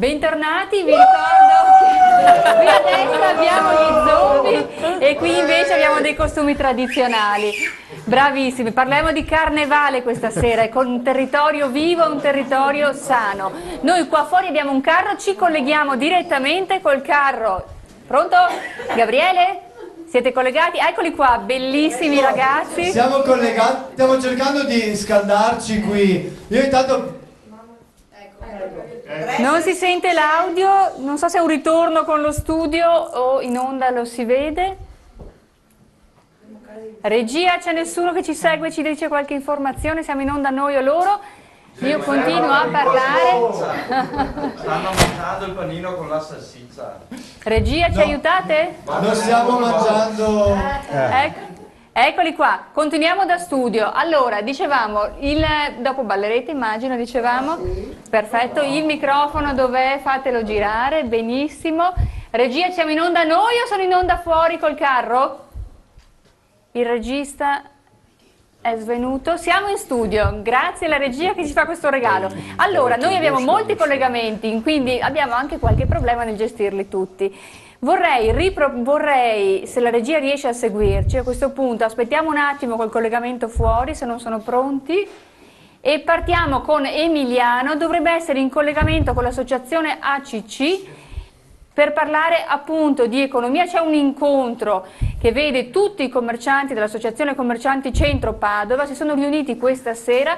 Bentornati, vi ricordo che qui a destra abbiamo gli zombie e qui invece abbiamo dei costumi tradizionali. Bravissimi, parliamo di carnevale questa sera, con un territorio vivo e un territorio sano. Noi qua fuori abbiamo un carro, ci colleghiamo direttamente col carro. Pronto? Gabriele? Siete collegati? Eccoli qua, bellissimi ragazzi. Siamo collegati, stiamo cercando di scaldarci qui. Io intanto... Non si sente l'audio, non so se è un ritorno con lo studio o in onda lo si vede. Regia, c'è nessuno che ci segue e ci dice qualche informazione? Siamo in onda noi o loro? Io continuo a parlare. Stanno mangiando il panino con la salsiccia. Regia, ci aiutate? Lo stiamo mangiando... Eccoli qua, continuiamo da studio. Allora, dicevamo, dopo ballerete immagino, dicevamo? Perfetto, il microfono dov'è? Fatelo girare, benissimo. Regia, siamo in onda noi o sono in onda fuori col carro? Il regista è svenuto. Siamo in studio, grazie alla regia che ci fa questo regalo. Allora, noi abbiamo molti collegamenti, quindi abbiamo anche qualche problema nel gestirli tutti. Vorrei, se la regia riesce a seguirci, a questo punto aspettiamo un attimo col collegamento fuori, se non sono pronti, e partiamo con Emiliano, dovrebbe essere in collegamento con l'associazione ACC per parlare appunto di economia. C'è un incontro che vede tutti i commercianti dell'associazione Commercianti Centro Padova, si sono riuniti questa sera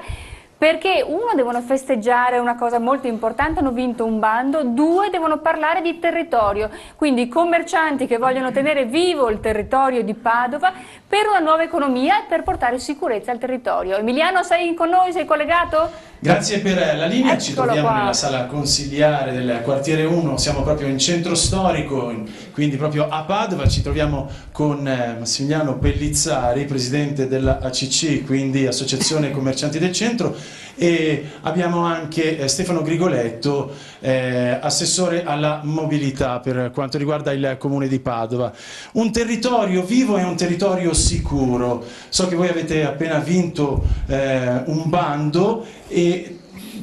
perché uno, devono festeggiare una cosa molto importante, hanno vinto un bando, due, devono parlare di territorio, quindi i commercianti che vogliono tenere vivo il territorio di Padova per una nuova economia e per portare sicurezza al territorio. Emiliano, sei con noi, sei collegato? Grazie per la linea, ci Eccolo troviamo qua. nella sala consiliare del quartiere 1, siamo proprio in centro storico, quindi proprio a Padova. Ci troviamo con Massimiliano Pellizzari, presidente della ACC, quindi Associazione Commercianti del Centro, e abbiamo anche Stefano Grigoletto, assessore alla mobilità per quanto riguarda il comune di Padova. Un territorio vivo e un territorio sicuro. So che voi avete appena vinto un bando, e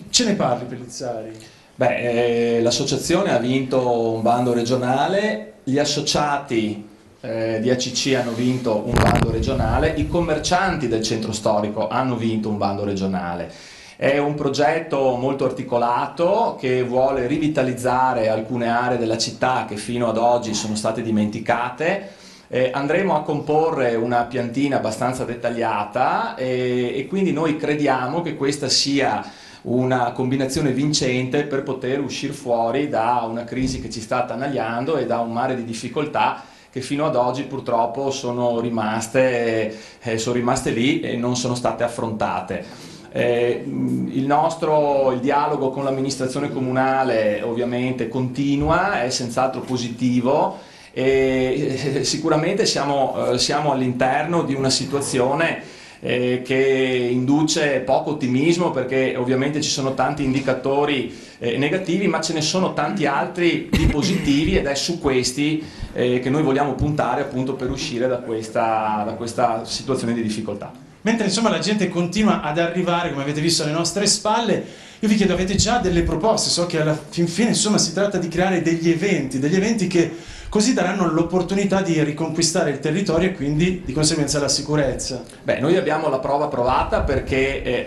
ce ne parli, Pellizzari? L'associazione ha vinto un bando regionale, gli associati di ACC hanno vinto un bando regionale, i commercianti del centro storico hanno vinto un bando regionale. È un progetto molto articolato che vuole rivitalizzare alcune aree della città che fino ad oggi sono state dimenticate. Andremo a comporre una piantina abbastanza dettagliata e quindi noi crediamo che questa sia una combinazione vincente per poter uscire fuori da una crisi che ci sta attanagliando e da un mare di difficoltà che fino ad oggi purtroppo sono rimaste lì e non sono state affrontate. Il dialogo con l'amministrazione comunale ovviamente continua, è senz'altro positivo. E sicuramente siamo all'interno di una situazione che induce poco ottimismo, perché ovviamente ci sono tanti indicatori negativi, ma ce ne sono tanti altri di positivi, ed è su questi che noi vogliamo puntare appunto per uscire da questa situazione di difficoltà. Mentre insomma la gente continua ad arrivare, come avete visto alle nostre spalle, io vi chiedo, avete già delle proposte? So che alla fin fine insomma si tratta di creare degli eventi che così daranno l'opportunità di riconquistare il territorio e quindi di conseguenza la sicurezza. Noi abbiamo la prova provata, perché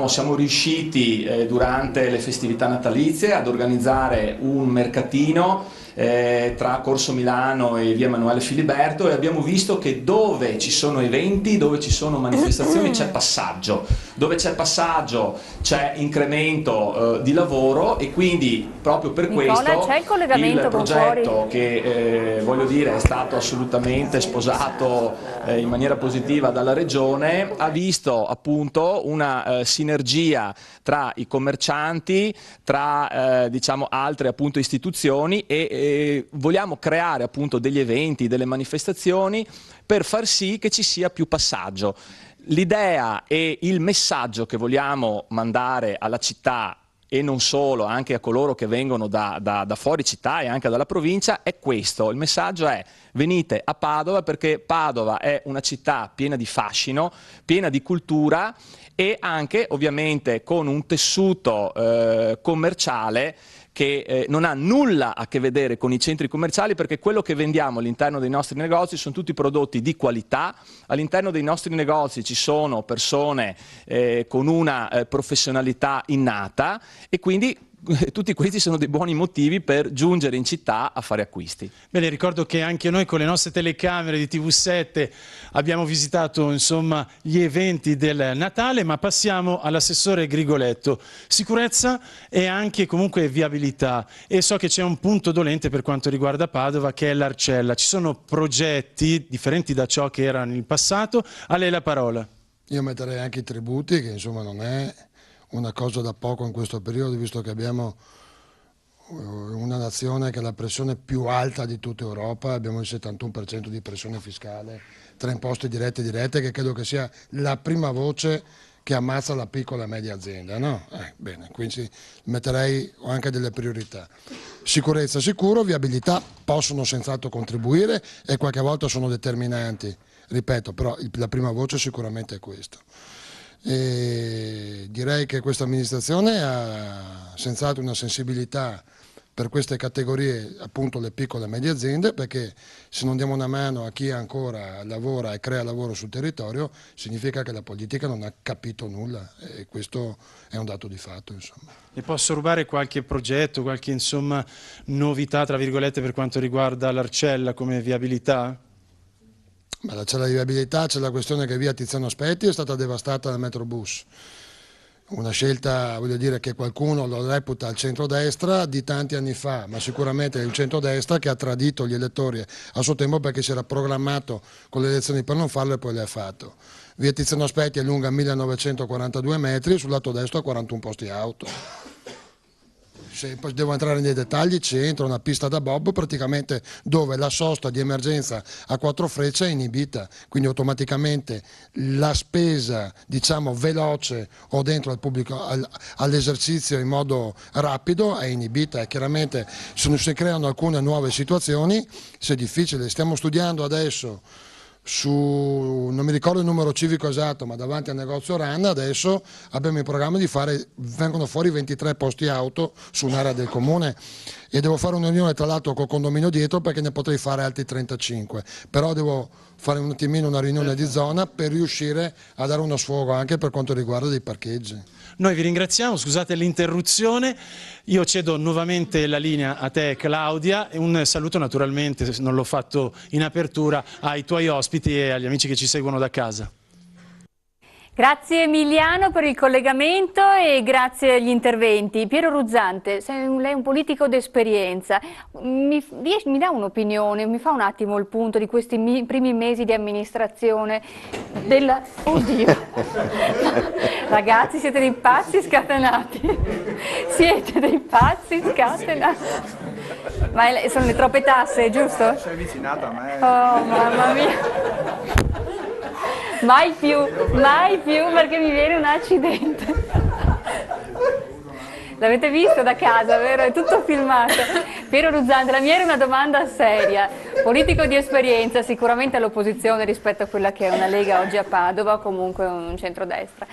siamo riusciti durante le festività natalizie ad organizzare un mercatino tra Corso Milano e via Emanuele Filiberto, e abbiamo visto che dove ci sono eventi, dove ci sono manifestazioni c'è passaggio, dove c'è passaggio c'è incremento di lavoro, e quindi proprio per questo c'è il collegamento progetto che voglio dire è stato assolutamente sposato in maniera positiva dalla Regione, ha visto appunto una sinergia tra i commercianti, tra diciamo altre appunto istituzioni, e vogliamo creare appunto degli eventi, delle manifestazioni per far sì che ci sia più passaggio. L'idea e il messaggio che vogliamo mandare alla città, e non solo, anche a coloro che vengono da fuori città e anche dalla provincia, è questo. Il messaggio è: venite a Padova, perché Padova è una città piena di fascino, piena di cultura, e anche ovviamente con un tessuto commerciale che non ha nulla a che vedere con i centri commerciali, perché quello che vendiamo all'interno dei nostri negozi sono tutti prodotti di qualità. All'interno dei nostri negozi ci sono persone con una professionalità innata e quindi tutti questi sono dei buoni motivi per giungere in città a fare acquisti. Bene, ricordo che anche noi con le nostre telecamere di TV7 abbiamo visitato insomma gli eventi del Natale, ma passiamo all'assessore Grigoletto. Sicurezza e anche comunque viabilità, e so che c'è un punto dolente per quanto riguarda Padova, che è l'Arcella. Ci sono progetti differenti da ciò che era nel passato. A lei la parola. Io metterei anche i tributi, che insomma non è una cosa da poco in questo periodo, visto che abbiamo una nazione che ha la pressione più alta di tutta Europa, abbiamo il 71% di pressione fiscale tra imposte dirette e dirette, che credo che sia la prima voce che ammazza la piccola e media azienda, no? Bene, quindi metterei anche delle priorità. Sicurezza sicuro, viabilità possono senz'altro contribuire e qualche volta sono determinanti, ripeto, però la prima voce sicuramente è questo. E direi che questa amministrazione ha senz'altro una sensibilità per queste categorie, appunto le piccole e medie aziende, perché se non diamo una mano a chi ancora lavora e crea lavoro sul territorio significa che la politica non ha capito nulla, e questo è un dato di fatto, insomma. Le posso rubare qualche progetto, qualche insomma novità tra virgolette per quanto riguarda l'Arcella come viabilità? Ma c'è la viabilità, c'è la questione che via Tiziano Aspetti è stata devastata dal Metrobus. Una scelta, voglio dire, che qualcuno lo reputa al centrodestra di tanti anni fa, ma sicuramente è il centrodestra che ha tradito gli elettori a suo tempo, perché si era programmato con le elezioni per non farlo e poi le ha fatto. Via Tiziano Aspetti è lunga 1942 metri, sul lato destro ha 41 posti auto. Se poi devo entrare nei dettagli, c'entra una pista da bob praticamente dove la sosta di emergenza a 4 frecce è inibita, quindi automaticamente la spesa, diciamo, veloce o dentro al pubblico all'esercizio in modo rapido è inibita, e chiaramente se si creano alcune nuove situazioni se è difficile. Stiamo studiando adesso non mi ricordo il numero civico esatto, ma davanti al negozio RAN adesso abbiamo in programma di vengono fuori 23 posti auto su un'area del comune, e devo fare un'unione tra l'altro col condominio dietro, perché ne potrei fare altri 35, però devo fare un attimino una riunione di zona per riuscire a dare uno sfogo anche per quanto riguarda dei parcheggi. Noi vi ringraziamo, scusate l'interruzione, io cedo nuovamente la linea a te Claudia, e un saluto naturalmente, se non l'ho fatto in apertura, ai tuoi ospiti e agli amici che ci seguono da casa. Grazie Emiliano per il collegamento e grazie agli interventi. Piero Ruzzante, lei è un politico d'esperienza, mi dà un'opinione, mi fa un attimo il punto di questi primi mesi di amministrazione della... Oddio! Ragazzi, siete dei pazzi scatenati, siete dei pazzi scatenati. Ma sono le troppe tasse, giusto? Sei avvicinata a me. Oh mamma mia! Mai più, perché mi viene un accidente. L'avete visto da casa, vero? È tutto filmato. Piero Ruzzante, la mia era una domanda seria. Politico di esperienza, sicuramente all'opposizione rispetto a quella che è una Lega oggi a Padova, o comunque un centrodestra.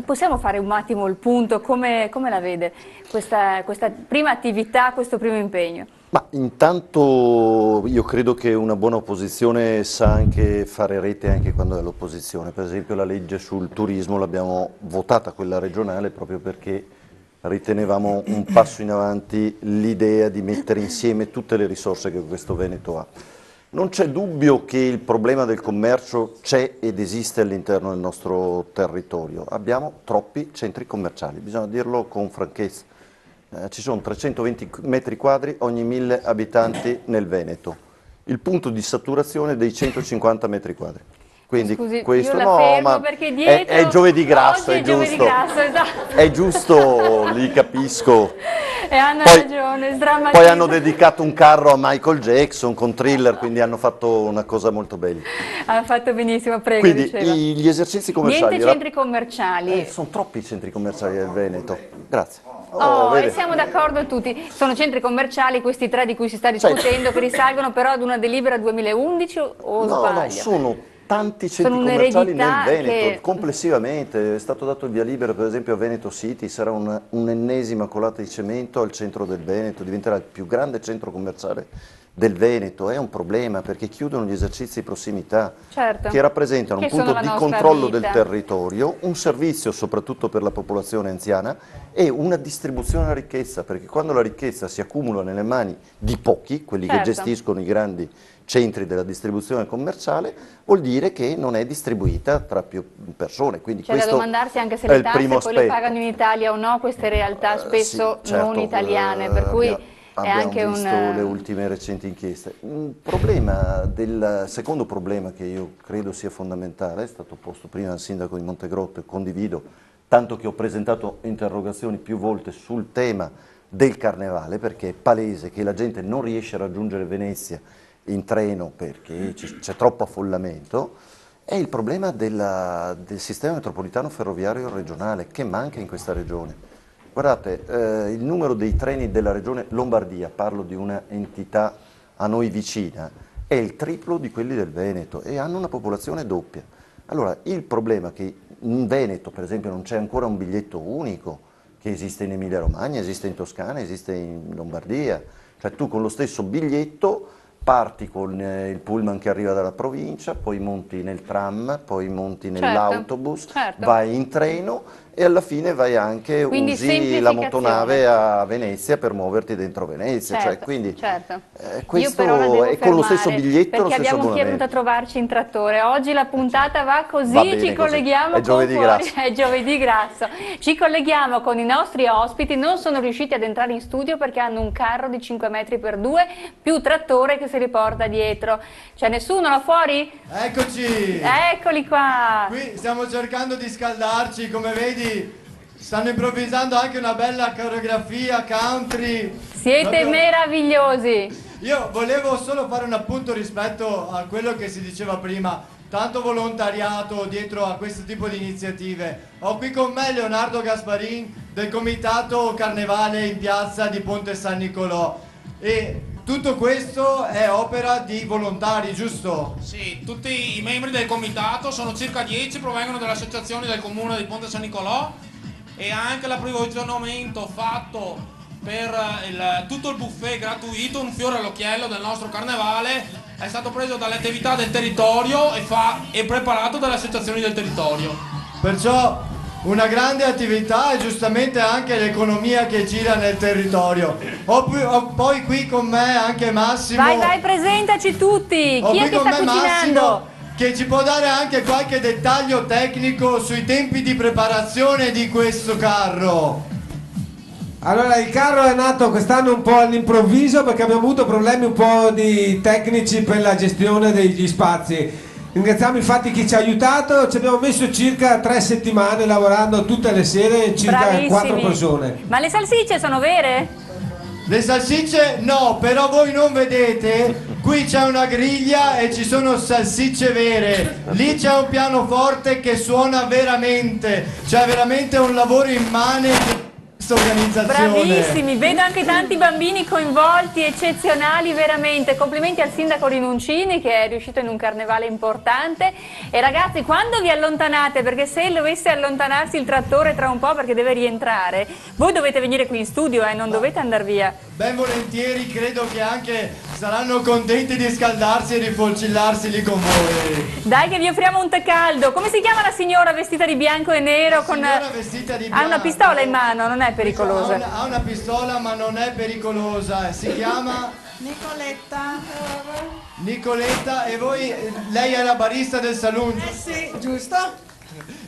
Possiamo fare un attimo il punto, come la vede questa prima attività, questo primo impegno? Ma intanto io credo che una buona opposizione sa anche fare rete anche quando è all'opposizione. Per esempio la legge sul turismo l'abbiamo votata, quella regionale, proprio perché ritenevamo un passo in avanti l'idea di mettere insieme tutte le risorse che questo Veneto ha. Non c'è dubbio che il problema del commercio c'è ed esiste all'interno del nostro territorio. Abbiamo troppi centri commerciali, bisogna dirlo con franchezza. Ci sono 320 metri quadri ogni 1000 abitanti nel Veneto, il punto di saturazione dei 150 metri quadri. Quindi scusi, questo io la no, fermo ma perché dietro è giovedì grasso, oggi è giusto. Giovedì grasso, esatto. È giusto, li capisco. E hanno ragione, sdrammatizza. Poi hanno dedicato un carro a Michael Jackson con Thriller, quindi hanno fatto una cosa molto bella. Hanno fatto benissimo, prego, Quindi diceva. gli esercizi commerciali... Niente centri commerciali. sono troppi i centri commerciali del Veneto. Grazie. E siamo d'accordo tutti. Sono centri commerciali questi 3 di cui si sta discutendo, che risalgono però ad una delibera 2011 o No, sbaglio? no, sono tanti centri commerciali nel Veneto, che... complessivamente. È stato dato il via libera per esempio a Veneto City, sarà un'ennesima colata di cemento al centro del Veneto, diventerà il più grande centro commerciale del Veneto. È un problema perché chiudono gli esercizi di prossimità, certo, che rappresentano un punto di controllo del territorio, un servizio soprattutto per la popolazione anziana e una distribuzione della ricchezza, perché quando la ricchezza si accumula nelle mani di pochi, quelli che gestiscono i grandi centri della distribuzione commerciale, vuol dire che non è distribuita tra più persone. Quindi c'è da domandarsi anche se le tasse poi le pagano in Italia o no queste realtà spesso sì, certo, non italiane, per cui è anche visto le ultime recenti inchieste. Un problema secondo problema che io credo sia fondamentale, è stato posto prima dal sindaco di Montegrotto e condivido, tanto che ho presentato interrogazioni più volte sul tema del carnevale, perché è palese che la gente non riesce a raggiungere Venezia in treno perché c'è troppo affollamento, è il problema del sistema metropolitano ferroviario regionale che manca in questa regione. Guardate, il numero dei treni della regione Lombardia, parlo di una entità a noi vicina, è il triplo di quelli del Veneto e hanno una popolazione doppia. Allora, il problema è che in Veneto, per esempio, non c'è ancora un biglietto unico, che esiste in Emilia Romagna, esiste in Toscana, esiste in Lombardia. Cioè tu con lo stesso biglietto parti con il pullman che arriva dalla provincia, poi monti nel tram, poi monti nell'autobus, vai in treno e alla fine vai anche, usi la motonave a Venezia per muoverti dentro Venezia. Cioè, quindi, questo è con lo stesso biglietto, lo stesso abbonamento. Perché abbiamo chiesto a trovarci in trattore. Oggi la puntata va così, ci colleghiamo con fuori, è giovedì grasso. Ci colleghiamo con i nostri ospiti, non sono riusciti ad entrare in studio perché hanno un carro di 5 metri per 2 più trattore che si riporta dietro. C'è nessuno là fuori? Eccoci! Eccoli qua! Qui stiamo cercando di scaldarci, come vedi stanno improvvisando anche una bella coreografia country. Siete meravigliosi! Io volevo solo fare un appunto rispetto a quello che si diceva prima, tanto volontariato dietro a questo tipo di iniziative. Ho qui con me Leonardo Gasparin del Comitato Carnevale in Piazza di Ponte San Nicolò e tutto questo è opera di volontari, giusto? Sì, tutti i membri del comitato, sono circa 10, provengono dalle associazioni del comune di Ponte San Nicolò e anche l'approvvigionamento fatto per tutto il buffet gratuito, un fiore all'occhiello del nostro carnevale, è stato preso dalle attività del territorio e preparato dalle associazioni del territorio. Perciò una grande attività e giustamente anche l'economia che gira nel territorio. Ho poi qui con me anche Massimo. Vai, presentaci tutti. Chi è che sta cucinando? Massimo, che ci può dare anche qualche dettaglio tecnico sui tempi di preparazione di questo carro. Allora, il carro è nato quest'anno un po' all'improvviso perché abbiamo avuto problemi un po' di tecnici per la gestione degli spazi. Ringraziamo infatti chi ci ha aiutato, ci abbiamo messo circa 3 settimane lavorando tutte le sere, circa 4 persone. Ma le salsicce sono vere? Le salsicce no, però voi non vedete, qui c'è una griglia e ci sono salsicce vere, lì c'è un pianoforte che suona veramente, c'è veramente un lavoro immane. Organizzazione. Bravissimi, vedo anche tanti bambini coinvolti, eccezionali veramente. Complimenti al sindaco Rinuncini che è riuscito in un carnevale importante. E ragazzi, quando vi allontanate, perché se dovesse allontanarsi il trattore tra un po' perché deve rientrare, voi dovete venire qui in studio e non dovete andare via. Ben volentieri, credo che anche saranno contenti di scaldarsi e rifocillarsi lì con voi. Dai che vi offriamo un tè caldo. Come si chiama la signora vestita di bianco e nero? Vestita di bianco. Ha una pistola in mano, non è pericolosa. Ha una pistola ma non è pericolosa. Si chiama? Nicoletta. Nicoletta, e voi, lei è la barista del saloon? Sì, giusto.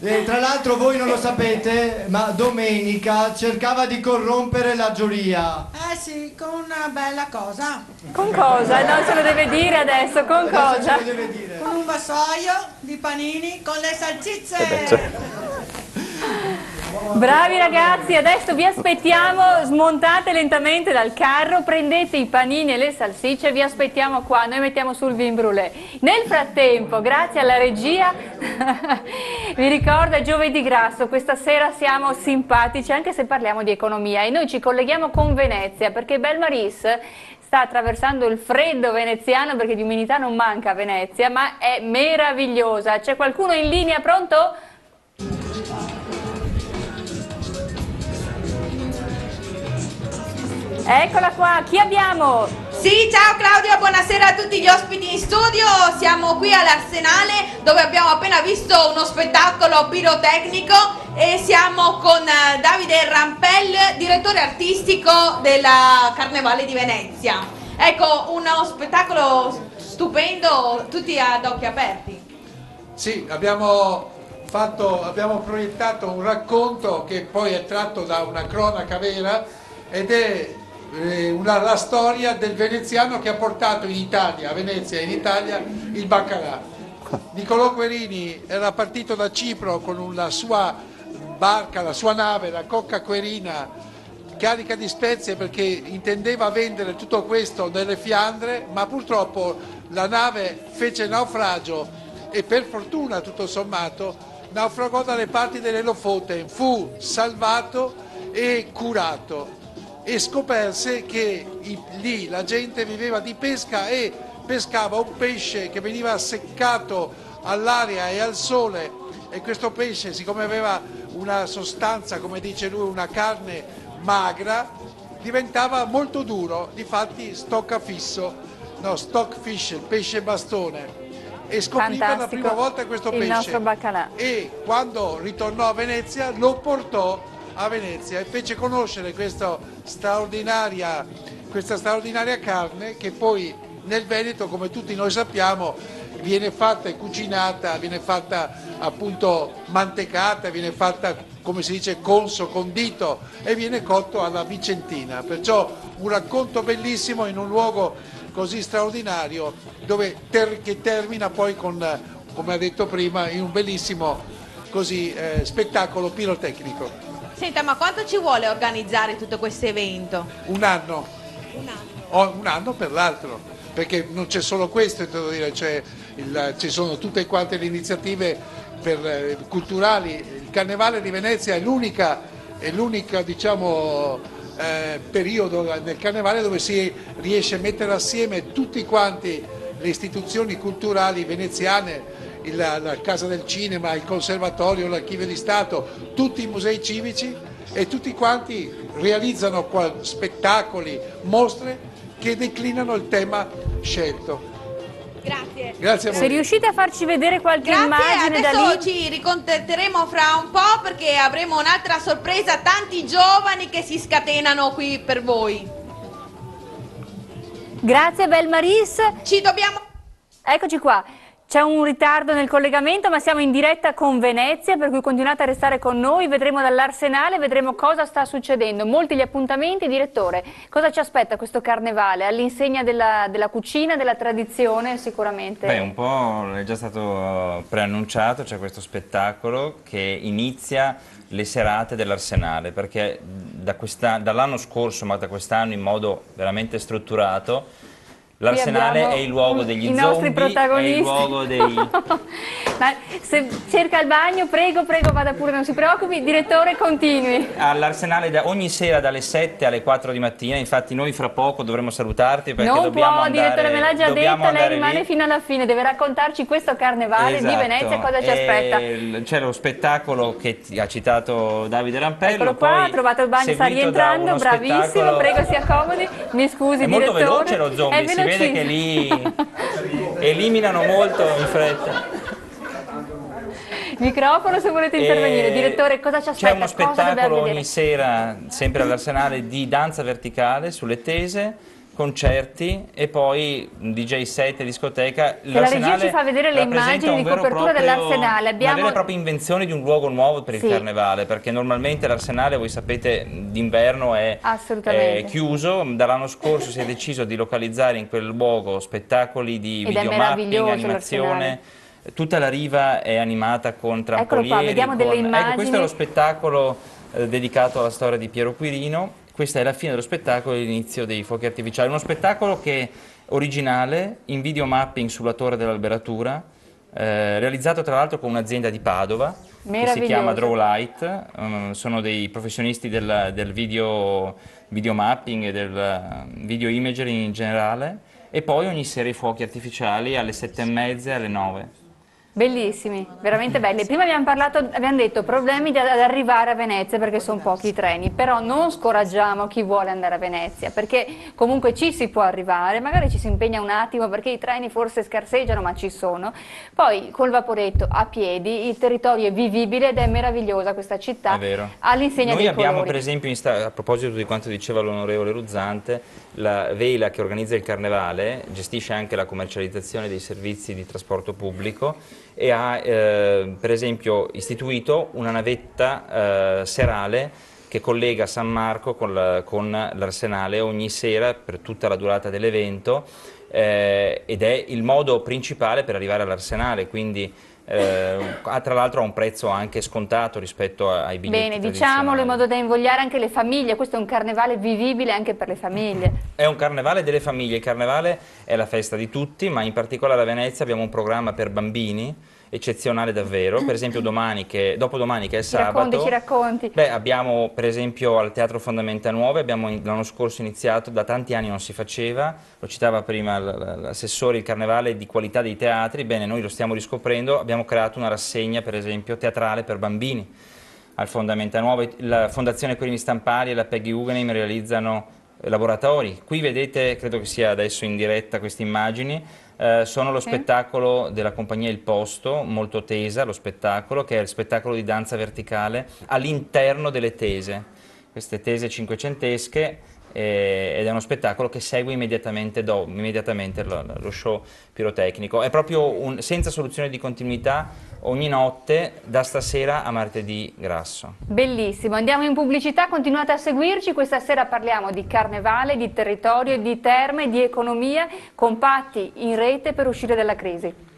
E tra l'altro voi non lo sapete, ma domenica cercava di corrompere la giuria. Sì, con una bella cosa. Con cosa? Non se lo deve dire adesso, con cosa? Ce lo deve dire. Con un vassoio di panini con le salsicce. Bravi ragazzi, adesso vi aspettiamo, smontate lentamente dal carro, prendete i panini e le salsicce, vi aspettiamo qua, noi mettiamo sul vin brûlé. Nel frattempo, grazie alla regia, vi ricordo è giovedì grasso, questa sera siamo simpatici anche se parliamo di economia e noi ci colleghiamo con Venezia perché Belmaris sta attraversando il freddo veneziano, perché di umidità non manca a Venezia, ma è meravigliosa. C'è qualcuno in linea pronto? Eccola qua, chi abbiamo? Sì, ciao Claudia, buonasera a tutti gli ospiti in studio. Siamo qui all'Arsenale dove abbiamo appena visto uno spettacolo pirotecnico e siamo con Davide Rampell, direttore artistico della Carnevale di Venezia. Ecco, uno spettacolo stupendo, tutti ad occhi aperti. Sì, abbiamo proiettato un racconto che poi è tratto da una cronaca vera ed è la storia del veneziano che ha portato in Italia, a Venezia in Italia, il baccalà. Niccolò Querini era partito da Cipro con la sua barca, la sua nave, la Cocca Querina, carica di spezie perché intendeva vendere tutto questo nelle Fiandre, ma purtroppo la nave fece naufragio e per fortuna tutto sommato naufragò dalle parti delle Lofoten, fu salvato e curato e scoperse che lì la gente viveva di pesca e pescava un pesce che veniva seccato all'aria e al sole, e questo pesce, siccome aveva una sostanza, come dice lui, una carne magra, diventava molto duro, difatti stockfish, il pesce bastone. E scoprì per la prima volta questo pesce, il nostro baccalà. E quando ritornò a Venezia lo portò a Venezia e fece conoscere questa straordinaria carne che poi nel Veneto, come tutti noi sappiamo, viene fatta e cucinata, viene fatta appunto mantecata, viene fatta, come si dice, condito e viene cotto alla vicentina. Perciò un racconto bellissimo in un luogo così straordinario che termina poi con, come ha detto prima, in un bellissimo spettacolo pirotecnico. Senta, ma quanto ci vuole organizzare tutto questo evento? Un anno. Un anno per l'altro, perché non c'è solo questo, devo dire, ci sono tutte quante le iniziative culturali. Il Carnevale di Venezia è l'unica diciamo, periodo del Carnevale dove si riesce a mettere assieme tutti quanti le istituzioni culturali veneziane, la Casa del Cinema, il Conservatorio, l'Archivio di Stato, tutti i musei civici, e tutti quanti realizzano spettacoli, mostre che declinano il tema scelto. Grazie. Grazie a voi. Se riuscite a farci vedere qualche immagine da lì. Adesso ci ricontatteremo fra un po' perché avremo un'altra sorpresa, tanti giovani che si scatenano qui per voi. Grazie Belmaris. Ci dobbiamo... Eccoci qua. C'è un ritardo nel collegamento, ma siamo in diretta con Venezia, per cui continuate a restare con noi, vedremo dall'Arsenale, vedremo cosa sta succedendo. Molti gli appuntamenti, direttore. Cosa ci aspetta questo carnevale? All'insegna della cucina, della tradizione sicuramente? Beh, un po' è già stato preannunciato, c'è questo spettacolo che inizia le serate dell'Arsenale, perché dall'anno scorso, ma da quest'anno in modo veramente strutturato, l'Arsenale è il luogo degli zombie, nostri protagonisti. è il luogo dei... Ma se cerca il bagno, prego, vada pure, non si preoccupi, direttore, continui. All'Arsenale ogni sera dalle 7 alle 4 di mattina, infatti noi fra poco dovremo salutarti perché non dobbiamo può, andare, direttore, me l'ha già detto, lei rimane lì fino alla fine, deve raccontarci questo carnevale esatto. di Venezia, cosa ci aspetta. C'è lo spettacolo che ha citato Davide Rampello. Eccolo qua, ha trovato il bagno, sta rientrando, bravissimo, prego si accomodi, mi scusi è direttore. Molto veloce lo zombie, si vede che lì eliminano molto in fretta. Microfono se volete intervenire. Direttore, cosa ci aspetta? C'è uno spettacolo ogni sera, sempre all'Arsenale, di danza verticale sulle tese, concerti e poi un DJ set e discoteca. La regia ci fa vedere le immagini di copertura dell'Arsenale. Una vera e propria invenzione di un luogo nuovo per il carnevale, perché normalmente l'Arsenale, voi sapete, d'inverno è chiuso. Dall'anno scorso si è deciso di localizzare in quel luogo spettacoli di videomapping, animazione. Tutta la riva è animata con trampolieri. Eccolo qua, vediamo delle immagini. Ecco, questo è lo spettacolo dedicato alla storia di Piero Quirino. Questa è la fine dello spettacolo e l'inizio dei fuochi artificiali. Uno spettacolo che è originale, in videomapping sulla Torre dell'Alberatura, realizzato tra l'altro con un'azienda di Padova, che si chiama Drawlight, sono dei professionisti del video mapping e del video imagery in generale, e poi ogni sera i fuochi artificiali alle 7:30 e alle 9. Bellissimi, veramente belli. Prima abbiamo detto problemi ad arrivare a Venezia perché sono pochi i treni, però non scoraggiamo chi vuole andare a Venezia, perché comunque ci si può arrivare, magari ci si impegna un attimo perché i treni forse scarseggiano, ma ci sono. Poi col vaporetto a piedi il territorio è vivibile ed è meravigliosa questa città all'insegna dei colori. Noi abbiamo per esempio, a proposito di quanto diceva l'onorevole Ruzzante, la Vela che organizza il Carnevale gestisce anche la commercializzazione dei servizi di trasporto pubblico e ha per esempio istituito una navetta serale che collega San Marco con l'Arsenale ogni sera per tutta la durata dell'evento, ed è il modo principale per arrivare all'Arsenale, quindi tra l'altro ha un prezzo anche scontato rispetto ai biglietti tradizionali. Diciamolo in modo da invogliare anche le famiglie, questo è un carnevale vivibile anche per le famiglie. È un carnevale delle famiglie, il carnevale è la festa di tutti, ma in particolare a Venezia abbiamo un programma per bambini eccezionale davvero. Per esempio dopodomani che è sabato, ci racconti. Abbiamo per esempio al Teatro Fondamenta Nuove, abbiamo l'anno scorso iniziato, da tanti anni non si faceva, lo citava prima l'assessore, il carnevale di qualità dei teatri. Bene, noi lo stiamo riscoprendo, abbiamo creato una rassegna per esempio teatrale per bambini al Fondamenta Nuove, la Fondazione Querini Stampari e la Peggy Guggenheim realizzano laboratori. Qui vedete, credo che sia adesso in diretta queste immagini, sono lo spettacolo della compagnia Il Posto, molto tesa lo spettacolo, che è il spettacolo di danza verticale all'interno delle tese, queste tese cinquecentesche, ed è uno spettacolo che segue immediatamente lo show pirotecnico. È proprio senza soluzione di continuità, ogni notte da stasera a martedì grasso. Bellissimo, andiamo in pubblicità, continuate a seguirci. Questa sera parliamo di carnevale, di territorio, di terme, di economia, compatti in rete per uscire dalla crisi.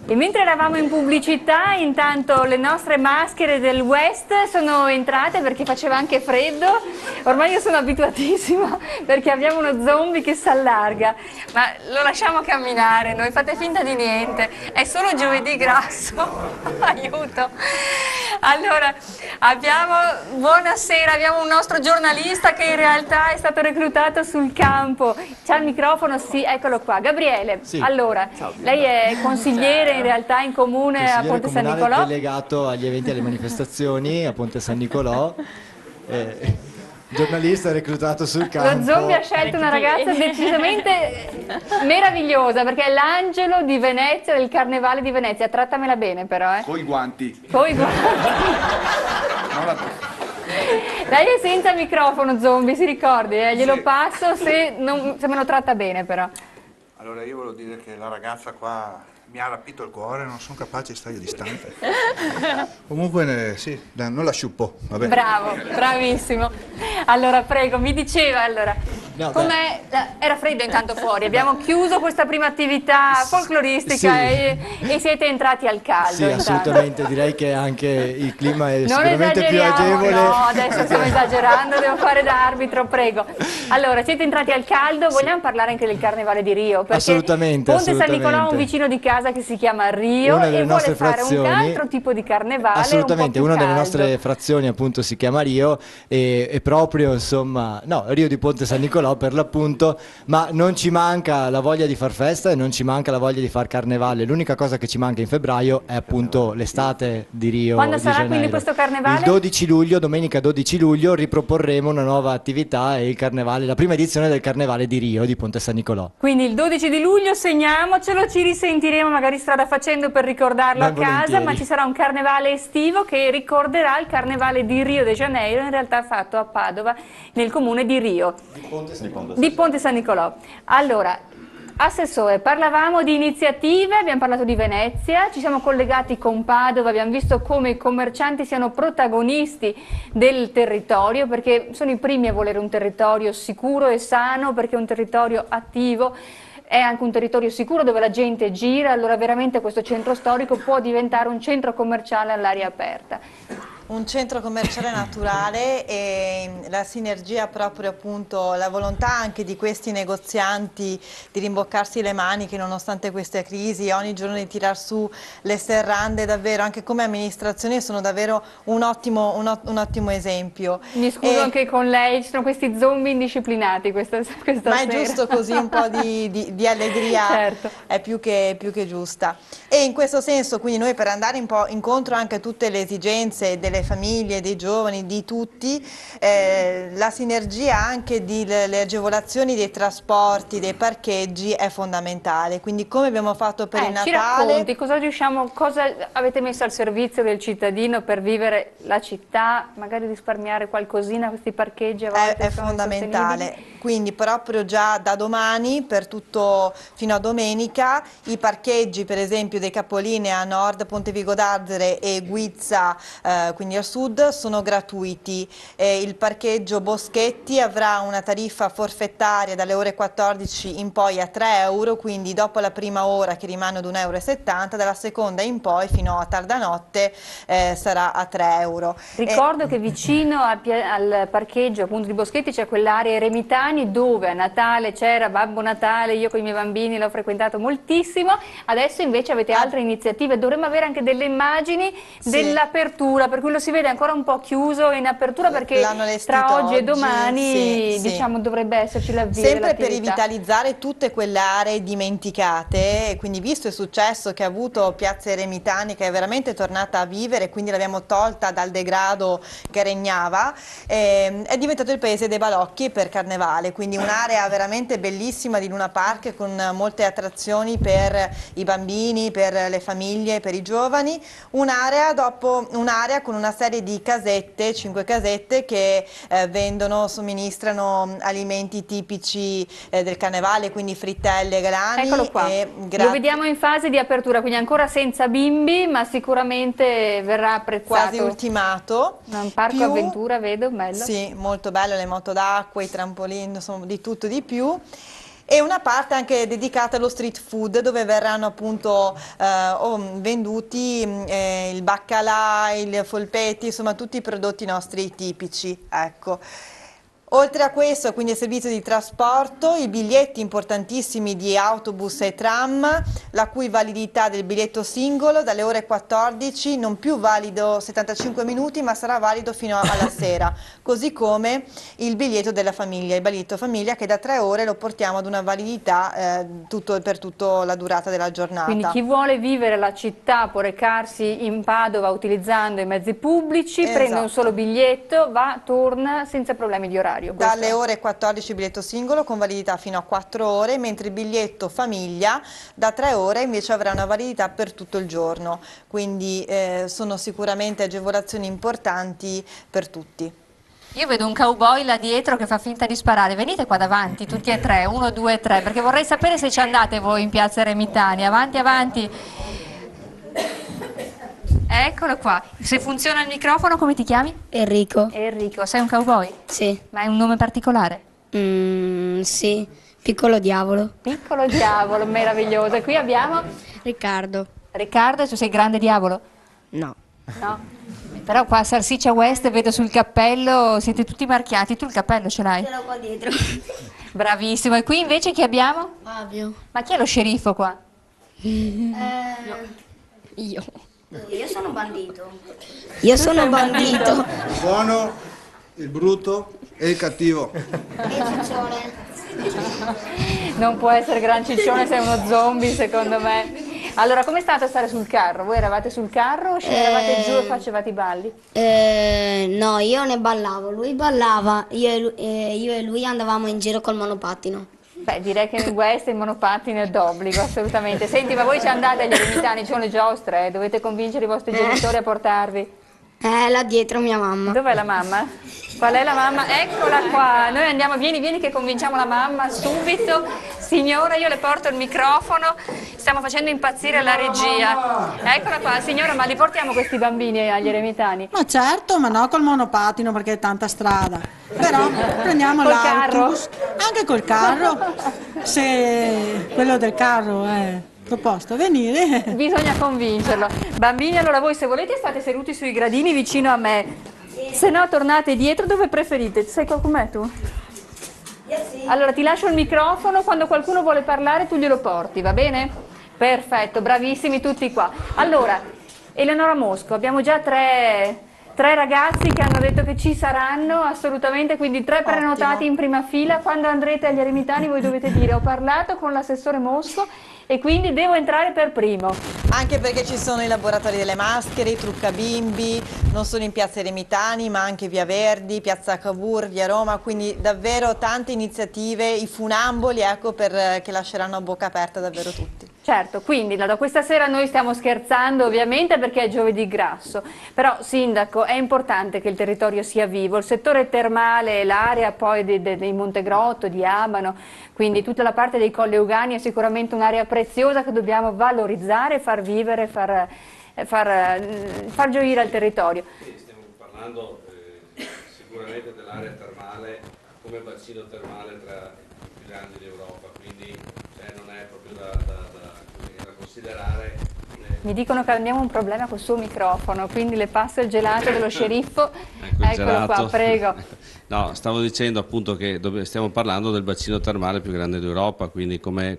E mentre eravamo in pubblicità, intanto le nostre maschere del West sono entrate perché faceva anche freddo. Ormai io sono abituatissima perché abbiamo uno zombie che si allarga, ma lo lasciamo camminare, noi fate finta di niente, è solo giovedì grasso, aiuto. Allora, buonasera, abbiamo un nostro giornalista che in realtà è stato reclutato sul campo. C'ha il microfono? Sì, eccolo qua. Gabriele, sì. Allora, lei è consigliere in realtà in comune a Ponte San Nicolò. Delegato agli eventi e alle manifestazioni a Ponte San Nicolò. Giornalista reclutato sul campo. Lo zombie ha scelto una ragazza decisamente meravigliosa, perché è l'angelo di Venezia, del Carnevale di Venezia. Trattamela bene però, Coi guanti. Coi guanti. Lei è senza microfono, zombie, si ricordi, glielo passo se me lo tratta bene però. Allora io volevo dire che la ragazza qua mi ha rapito il cuore, non sono capace di stare distante. Comunque sì, non la sciuppo, vabbè. Bravo, bravissimo. Allora prego, mi diceva com'è? Era freddo intanto fuori, abbiamo chiuso questa prima attività folcloristica e siete entrati al caldo. Sì, assolutamente, direi che anche il clima è non sicuramente più agevole. No, adesso stiamo esagerando, devo fare da arbitro, prego. Allora, siete entrati al caldo, vogliamo parlare anche del Carnevale di Rio? Perché assolutamente, Ponte San Nicolò ha un vicino di casa che si chiama Rio e vuole fare un altro tipo di carnevale. Assolutamente, una delle caldo. nostre frazioni appunto si chiama Rio e proprio insomma, no, Rio di Ponte San Nicolò per l'appunto, ma non ci manca la voglia di far festa e non ci manca la voglia di far carnevale. L'unica cosa che ci manca in febbraio è appunto l'estate di Rio. Quando di sarà Janeiro. quindi questo carnevale? Il 12 luglio, domenica 12 luglio, riproporremo una nuova attività e il carnevale, la prima edizione del Carnevale di Rio di Ponte San Nicolò. Quindi il 12 di luglio segniamocelo, ci risentiremo magari strada facendo per ricordarlo a casa, ma ci sarà un carnevale estivo che ricorderà il carnevale di Rio de Janeiro, in realtà fatto a Padova, nel comune di Rio. Di Ponte San Nicolò. Allora, Assessore, parlavamo di iniziative, abbiamo parlato di Venezia, ci siamo collegati con Padova, abbiamo visto come i commercianti siano protagonisti del territorio, perché sono i primi a volere un territorio sicuro e sano, perché è un territorio attivo, è anche un territorio sicuro dove la gente gira, allora veramente questo centro storico può diventare un centro commerciale all'aria aperta. Un centro commerciale naturale e la sinergia proprio appunto, la volontà anche di questi negozianti di rimboccarsi le maniche nonostante questa crisi, ogni giorno di tirar su le serrande, davvero anche come amministrazione sono davvero un ottimo esempio. Mi scuso anche con lei, ci sono questi zombie indisciplinati questa sera. Ma è giusto così, un po' di allegria certo. È più che giusta. E in questo senso quindi noi per andare un po' incontro anche a tutte le esigenze delle famiglie, dei giovani, di tutti, la sinergia anche delle agevolazioni dei trasporti, dei parcheggi è fondamentale, quindi come abbiamo fatto per il Natale. Ci racconti cosa avete messo al servizio del cittadino per vivere la città, magari risparmiare qualcosina, questi parcheggi a volte è fondamentale, quindi proprio già da domani per tutto fino a domenica i parcheggi per esempio dei capolinei a nord, Pontevico d'Arzere e Guizza, quindi a sud sono gratuiti, il parcheggio Boschetti avrà una tariffa forfettaria dalle ore 14 in poi a 3 euro, quindi dopo la prima ora che rimane ad 1,70 euro, dalla seconda in poi fino a tarda notte sarà a 3 euro. Ricordo che vicino al parcheggio appunto di Boschetti c'è quell'area Eremitani dove a Natale c'era Babbo Natale, io con i miei bambini l'ho frequentato moltissimo, adesso invece avete altre iniziative, dovremmo avere anche delle immagini dell'apertura, per cui lo si vede ancora un po' chiuso in apertura perché tra oggi e domani diciamo dovrebbe esserci l'avvio sempre per rivitalizzare tutte quelle aree dimenticate, quindi visto il successo che ha avuto Piazza Eremitani che è veramente tornata a vivere, quindi l'abbiamo tolta dal degrado che regnava, è diventato il paese dei balocchi per Carnevale, quindi un'area veramente bellissima di Luna Park con molte attrazioni per i bambini, per le famiglie, per i giovani, un'area con una serie di casette, 5 casette che somministrano alimenti tipici del Carnevale, quindi frittelle, grani. Eccolo qua, lo vediamo in fase di apertura, quindi ancora senza bimbi, ma sicuramente verrà apprezzato. Quasi ultimato. Un parco avventura, vedo, bello. Sì, molto bello, le moto d'acqua, i trampolini, insomma di tutto di più. E una parte anche dedicata allo street food dove verranno appunto venduti il baccalà, il polpetti, insomma tutti i prodotti nostri tipici, ecco. Oltre a questo, quindi il servizio di trasporto, i biglietti importantissimi di autobus e tram, la cui validità del biglietto singolo dalle ore 14 non più valido 75 minuti ma sarà valido fino alla sera, così come il biglietto della famiglia, il biglietto famiglia che da 3 ore lo portiamo ad una validità per tutta la durata della giornata. Quindi chi vuole vivere la città può recarsi in Padova utilizzando i mezzi pubblici, prende un solo biglietto, va, torna senza problemi di orario. Dalle ore 14 biglietto singolo con validità fino a 4 ore, mentre il biglietto famiglia da 3 ore invece avrà una validità per tutto il giorno, quindi sono sicuramente agevolazioni importanti per tutti. Io vedo un cowboy là dietro che fa finta di sparare, venite qua davanti tutti e tre, 1, 2, 3, perché vorrei sapere se ci andate voi in Piazza Remitani, avanti avanti. Eccolo qua, se funziona il microfono come ti chiami? Enrico. Enrico, sei un cowboy? Sì. Ma hai un nome particolare? Sì, Piccolo Diavolo. Piccolo Diavolo, meraviglioso. E qui abbiamo? Riccardo. Riccardo, tu sei grande diavolo? No. No? Però qua a Salsiccia West vedo sul cappello, siete tutti marchiati, tu il cappello ce l'hai? Ce l'ho qua dietro. Bravissimo, e qui invece chi abbiamo? Fabio. Ma chi è lo sceriffo qua? Io. Io sono bandito. Io sono bandito. Il buono, il brutto e il cattivo. Non può essere Gran Ciccione, sei uno zombie secondo me. Allora, com'è stato stare sul carro? Voi eravate sul carro o scenderavate giù e facevate i balli? No, io ne ballavo, lui ballava, io e lui andavamo in giro col monopattino. Beh, direi che nel West il monopattino è d'obbligo, assolutamente. Senti, ma voi ci andate agli Eremitani, ci sono le giostre, dovete convincere i vostri genitori a portarvi? Là dietro mia mamma. Dov'è la mamma? Qual è la mamma? Eccola qua, noi andiamo, vieni che convinciamo la mamma subito. Signora, io le porto il microfono, stiamo facendo impazzire la regia. Eccola qua, signora, ma li portiamo questi bambini agli Eremitani? Ma certo, ma no col monopatino perché è tanta strada. Però prendiamo l'autobus, anche col carro, se quello del carro è proposto a venire. Bisogna convincerlo. Bambini, allora voi se volete state seduti sui gradini vicino a me. Se no tornate dietro, dove preferite? Sai com'è tu? Allora ti lascio il microfono, quando qualcuno vuole parlare tu glielo porti, va bene? Perfetto, bravissimi tutti qua. Allora, Eleonora Mosco, abbiamo già tre ragazzi che hanno detto che ci saranno assolutamente, quindi 3 prenotati in prima fila. Quando andrete agli Eremitani voi dovete dire: ho parlato con l'assessore Mosco e quindi devo entrare per primo. Anche perché ci sono i laboratori delle maschere, i truccabimbi, non solo in Piazza Eremitani ma anche Via Verdi, Piazza Cavour, Via Roma, quindi davvero tante iniziative, i funamboli, ecco, che lasceranno a bocca aperta davvero tutti. Certo, quindi da questa sera noi stiamo scherzando ovviamente perché è giovedì grasso, però Sindaco è importante che il territorio sia vivo, il settore termale, l'area poi dei Montegrotto, di Abano, quindi tutta la parte dei Colli Euganei è sicuramente un'area preziosa che dobbiamo valorizzare, far vivere, far gioire al territorio. Sì, stiamo parlando sicuramente dell'area termale come bacino termale tra i più grandi d'Europa, quindi non è proprio da considerare. Mi dicono che abbiamo un problema col suo microfono, quindi le passo il gelato dello sceriffo. Eccolo gelato. qua, prego. No, stavo dicendo appunto che stiamo parlando del bacino termale più grande d'Europa, quindi come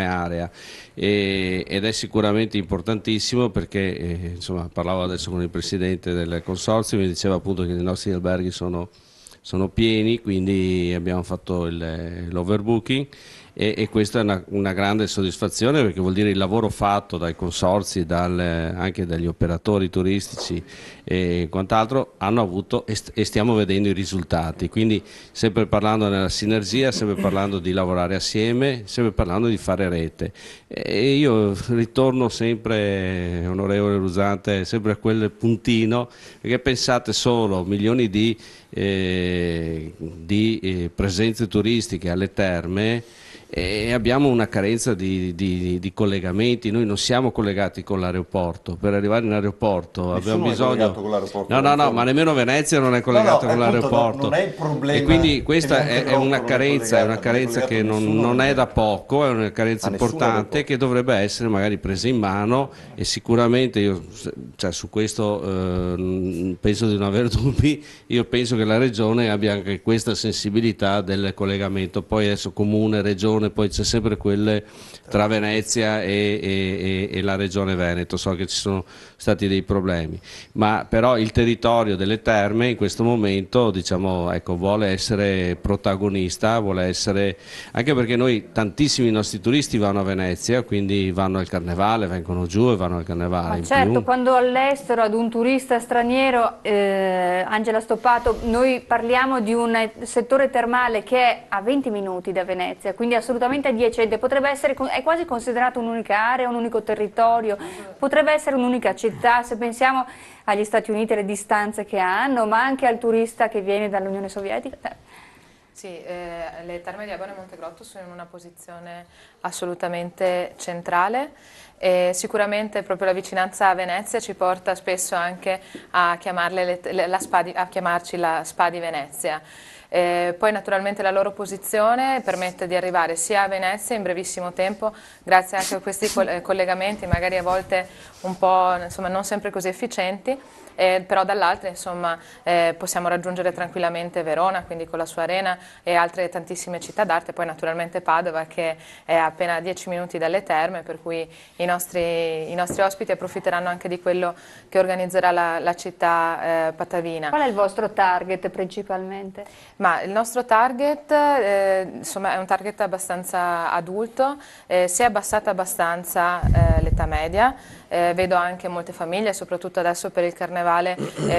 area, ed è sicuramente importantissimo perché insomma, parlavo adesso con il presidente del consorzio, mi diceva appunto che i nostri alberghi sono pieni, quindi abbiamo fatto l'overbooking e questa è una grande soddisfazione perché vuol dire il lavoro fatto dai consorzi, anche dagli operatori turistici e quant'altro hanno avuto e stiamo vedendo i risultati, quindi sempre parlando nella sinergia, sempre parlando di lavorare assieme, sempre parlando di fare rete e io ritorno sempre, onorevole Rusante, sempre a quel puntino, perché pensate solo milioni di presenze turistiche alle terme e abbiamo una carenza di collegamenti. Noi non siamo collegati con l'aeroporto, per arrivare in aeroporto abbiamo bisogno... No, ma nemmeno Venezia non è collegata con l'aeroporto, non è il problema, e quindi questa è una carenza che non è da poco, è una carenza importante che dovrebbe essere magari presa in mano, e sicuramente io, cioè, su questo penso di non avere dubbi. Io penso che la Regione abbia anche questa sensibilità del collegamento, poi adesso comune, regione, poi c'è sempre quelle tra Venezia e la Regione Veneto. So che ci sono stati dei problemi, ma però il territorio delle terme in questo momento, diciamo, ecco, vuole essere protagonista, vuole essere, anche perché noi, tantissimi nostri turisti vanno a Venezia, quindi vanno al Carnevale, vengono giù e vanno al Carnevale. Ma certo, quando all'estero ad un turista straniero, Angela Stoppato, noi parliamo di un settore termale che è a 20 minuti da Venezia, quindi assolutamente adiacente, potrebbe essere, è quasi considerato un'unica area, un unico territorio, potrebbe essere un'unica città, se pensiamo agli Stati Uniti e le distanze che hanno, ma anche al turista che viene dall'Unione Sovietica. Sì, le Terme di Abano e Montegrotto sono in una posizione assolutamente centrale. Sicuramente proprio la vicinanza a Venezia ci porta spesso anche a chiamarci la Spa di Venezia. Poi naturalmente la loro posizione permette di arrivare sia a Venezia in brevissimo tempo, grazie anche a questi collegamenti, magari a volte un po', insomma, non sempre così efficienti, però dall'altra, insomma, possiamo raggiungere tranquillamente Verona, quindi con la sua arena, e altre tantissime città d'arte, poi naturalmente Padova, che è appena a 10 minuti dalle terme, per cui i nostri ospiti approfitteranno anche di quello che organizzerà la città patavina. Qual è il vostro target principalmente? Ma il nostro target insomma, è un target abbastanza adulto, si è abbassata abbastanza l'età media, vedo anche molte famiglie, soprattutto adesso per il Carnevale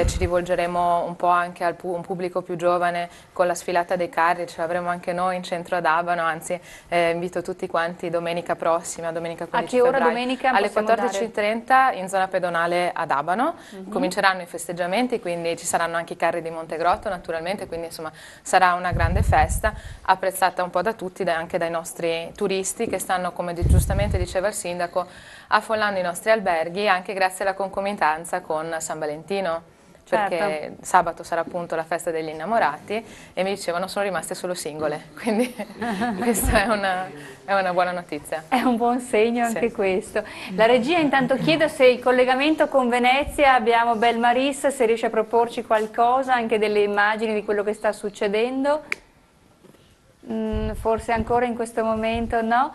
ci rivolgeremo un po' anche a un pubblico più giovane con la sfilata dei carri, ce l'avremo anche noi in centro ad Abano, anzi invito tutti quanti domenica prossima, domenica 15 febbraio. A che ora domenica? Alle 14:30 in zona pedonale ad Abano. Cominceranno i festeggiamenti, quindi ci saranno anche i carri di Montegrotto naturalmente, quindi insomma sarà una grande festa, apprezzata un po' da tutti, anche dai nostri turisti che stanno, come giustamente diceva il sindaco, affollando i nostri alberghi, anche grazie alla concomitanza con San Valentino, perché sabato sarà appunto la festa degli innamorati e mi dicevano sono rimaste solo singole, quindi questa è una buona notizia. È un buon segno anche questo. La regia intanto chiedo se il collegamento con Venezia, abbiamo Belmaris, se riesce a proporci qualcosa, anche delle immagini di quello che sta succedendo. Forse ancora in questo momento no.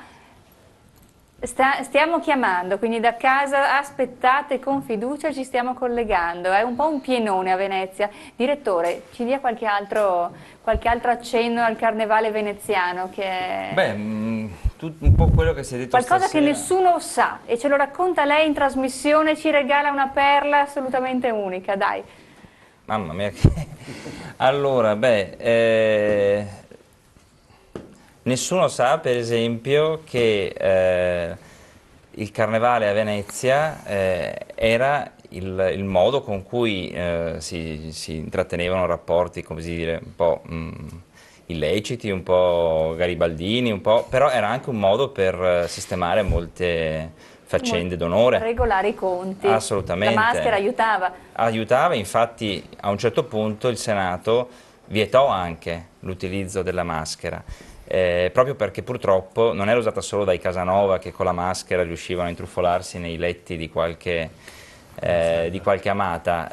Stiamo chiamando, quindi da casa aspettate con fiducia, ci stiamo collegando, è un po' un pienone a Venezia. Direttore, ci dia qualche altro accenno al carnevale veneziano che è... Beh, un po' quello che si è detto qualcosa stasera. che nessuno sa e ce lo racconta lei in trasmissione, ci regala una perla assolutamente unica, dai. Mamma mia, allora, nessuno sa, per esempio, che il Carnevale a Venezia era il modo con cui si intrattenevano rapporti, come si dire, un po' illeciti, un po' garibaldini, però era anche un modo per sistemare molte faccende d'onore. Regolare i conti. Assolutamente. La maschera aiutava. Aiutava, infatti a un certo punto il Senato vietò anche l'utilizzo della maschera. Proprio perché purtroppo non era usata solo dai Casanova che con la maschera riuscivano a intrufolarsi nei letti di qualche amata,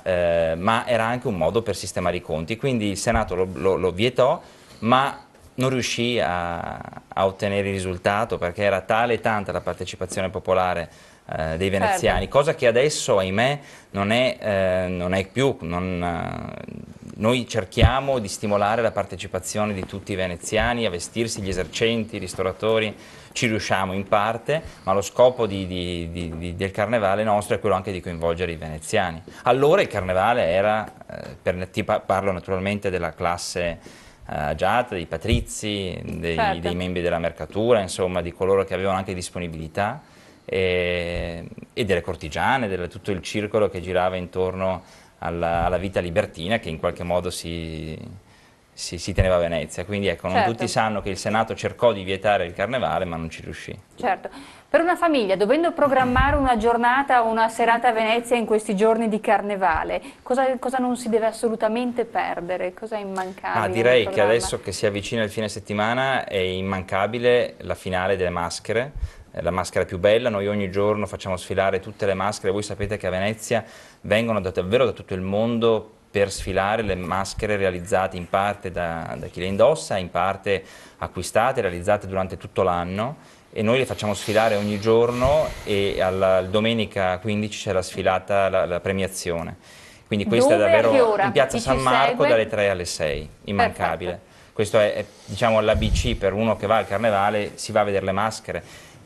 ma era anche un modo per sistemare i conti, quindi il Senato lo vietò, ma non riuscì a ottenere il risultato perché era tale e tanta la partecipazione popolare dei veneziani, cosa che adesso, ahimè, non è più. Noi cerchiamo di stimolare la partecipazione di tutti i veneziani a vestirsi, gli esercenti, i ristoratori, ci riusciamo in parte, ma lo scopo del carnevale nostro è quello anche di coinvolgere i veneziani. Allora il carnevale era, parlo naturalmente della classe agiata, dei patrizi, dei membri della mercatura, insomma di coloro che avevano anche disponibilità, e delle cortigiane, tutto il circolo che girava intorno alla vita libertina, che in qualche modo si si teneva a Venezia, quindi ecco, non tutti sanno che il Senato cercò di vietare il carnevale ma non ci riuscì. Certo. Per una famiglia, dovendo programmare una giornata o una serata a Venezia in questi giorni di carnevale, cosa non si deve assolutamente perdere? Cosa è immancabile? Direi che adesso che si avvicina il fine settimana è immancabile la finale delle maschere, la maschera più bella. Noi ogni giorno facciamo sfilare tutte le maschere. Voi sapete che a Venezia vengono davvero da tutto il mondo per sfilare le maschere realizzate in parte da chi le indossa, in parte acquistate, realizzate durante tutto l'anno, e noi le facciamo sfilare ogni giorno, e domenica 15 c'è la sfilata, la premiazione. Quindi questa è davvero in piazza San Marco dalle 3 alle 6, immancabile. Perfetto. Questo è diciamo l'ABC per uno che va al carnevale, si va a vedere le maschere.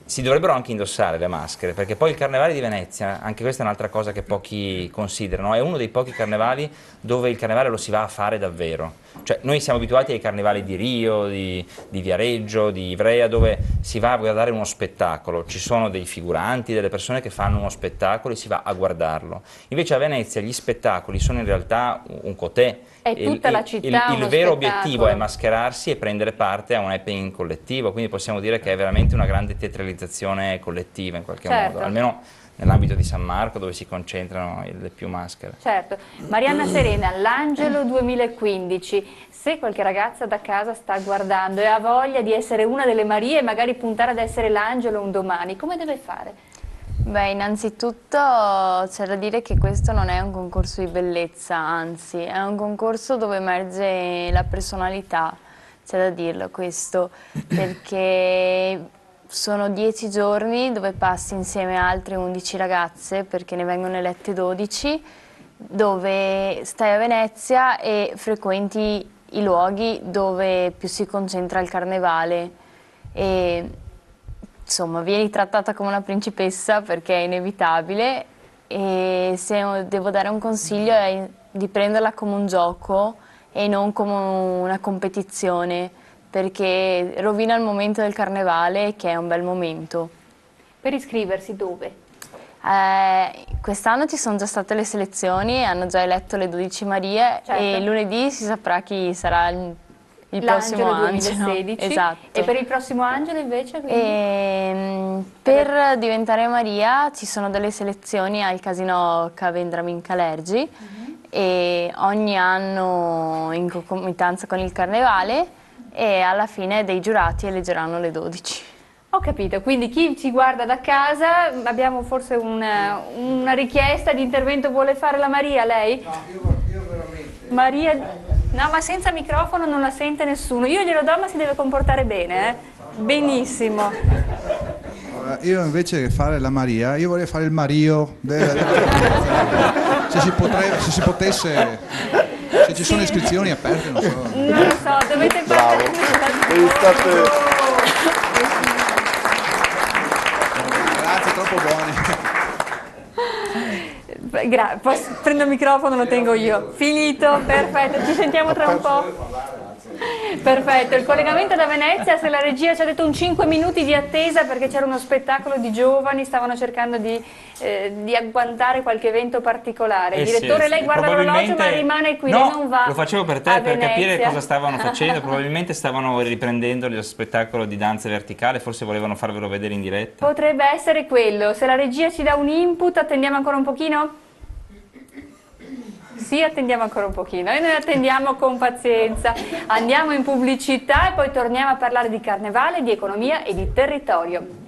Si dovrebbero anche indossare le maschere, perché poi il carnevale di Venezia, anche questa è un'altra cosa che pochi considerano, è uno dei pochi carnevali dove il carnevale lo si va a fare davvero. Cioè, noi siamo abituati ai carnevali di Rio, di Viareggio, di Ivrea, dove si va a guardare uno spettacolo, ci sono dei figuranti, delle persone che fanno uno spettacolo e si va a guardarlo. Invece a Venezia gli spettacoli sono in realtà un cotè. È tutta la città il vero obiettivo è mascherarsi e prendere parte a un happening collettivo, quindi possiamo dire che è veramente una grande teatralizzazione collettiva in qualche modo, almeno nell'ambito di San Marco, dove si concentrano le più maschere. Certo. Marianna Serena, l'Angelo 2015, se qualche ragazza da casa sta guardando e ha voglia di essere una delle Marie e magari puntare ad essere l'Angelo un domani, come deve fare? Beh, innanzitutto c'è da dire che questo non è un concorso di bellezza, anzi è un concorso dove emerge la personalità, c'è da dirlo questo, perché sono 10 giorni dove passi insieme a altre 11 ragazze, perché ne vengono elette 12, dove stai a Venezia e frequenti i luoghi dove più si concentra il carnevale. E, insomma, vieni trattata come una principessa perché è inevitabile, e se devo dare un consiglio è di prenderla come un gioco e non come una competizione, perché rovina il momento del carnevale, che è un bel momento. Per iscriversi dove? Quest'anno ci sono già state le selezioni, hanno già eletto le 12 Marie, e lunedì si saprà chi sarà il prossimo Angelo 2016. Esatto. E per il prossimo Angelo invece? Per diventare Maria ci sono delle selezioni al Casino Cavendramin Calergi, e ogni anno in concomitanza con il carnevale, e alla fine dei giurati eleggeranno le 12. Ho capito, quindi chi ci guarda da casa, abbiamo forse una richiesta di intervento, vuole fare la Maria, lei? No, io veramente. Maria, no, ma senza microfono non la sente nessuno, io glielo do ma si deve comportare bene, Benissimo. Io invece che fare la Maria, io vorrei fare il Mario se si potesse, se ci sono iscrizioni aperte, non so. Non lo so, dovete fare. Grazie, troppo buoni. Prendo il microfono, lo tengo io. Finito, perfetto, ci sentiamo tra un po'. Perfetto, il collegamento da Venezia, se la regia ci ha detto un 5 minuti di attesa perché c'era uno spettacolo di giovani, stavano cercando di agguantare qualche evento particolare. Direttore, lei guarda l'orologio ma rimane qui, lei non va. Lo facevo per te, per capire cosa stavano facendo, probabilmente stavano riprendendo lo spettacolo di danza verticale, forse volevano farvelo vedere in diretta. Potrebbe essere quello, se la regia ci dà un input, attendiamo ancora un pochino? Sì, attendiamo ancora un pochino e noi attendiamo con pazienza. Andiamo in pubblicità e poi torniamo a parlare di carnevale, di economia e di territorio.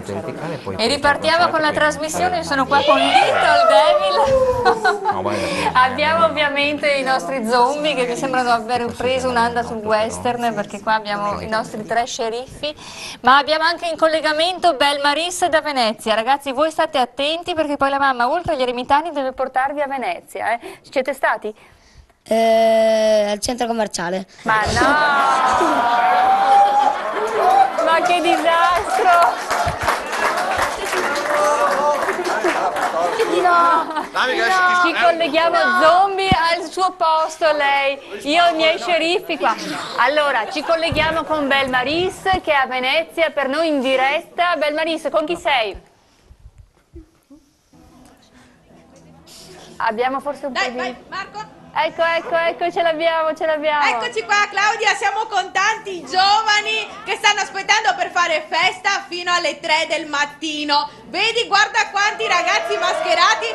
tasto verticale e poi E ripartiamo con la trasmissione, io sono qua con Little Devil. Abbiamo ovviamente i nostri zombie che mi sembrano aver preso un'anda sul western, perché qua abbiamo i nostri 3 sceriffi, ma abbiamo anche in collegamento Bel Maris da Venezia. Ragazzi, voi state attenti perché poi la mamma, oltre agli eremitani, deve portarvi a Venezia. Ci siete stati? Al centro commerciale. Ma no! Ma che disastro! Ci colleghiamo zombie al suo posto lei, io e i miei sceriffi qua. Allora, ci colleghiamo con Bel Maris che è a Venezia per noi in diretta. Bel Maris, con chi sei? Abbiamo forse un po' di... Vai, Marco. Ecco, ce l'abbiamo. Eccoci qua Claudia, siamo con tanti giovani che stanno aspettando per fare festa fino alle 3 del mattino. Vedi, guarda quanti ragazzi mascherati.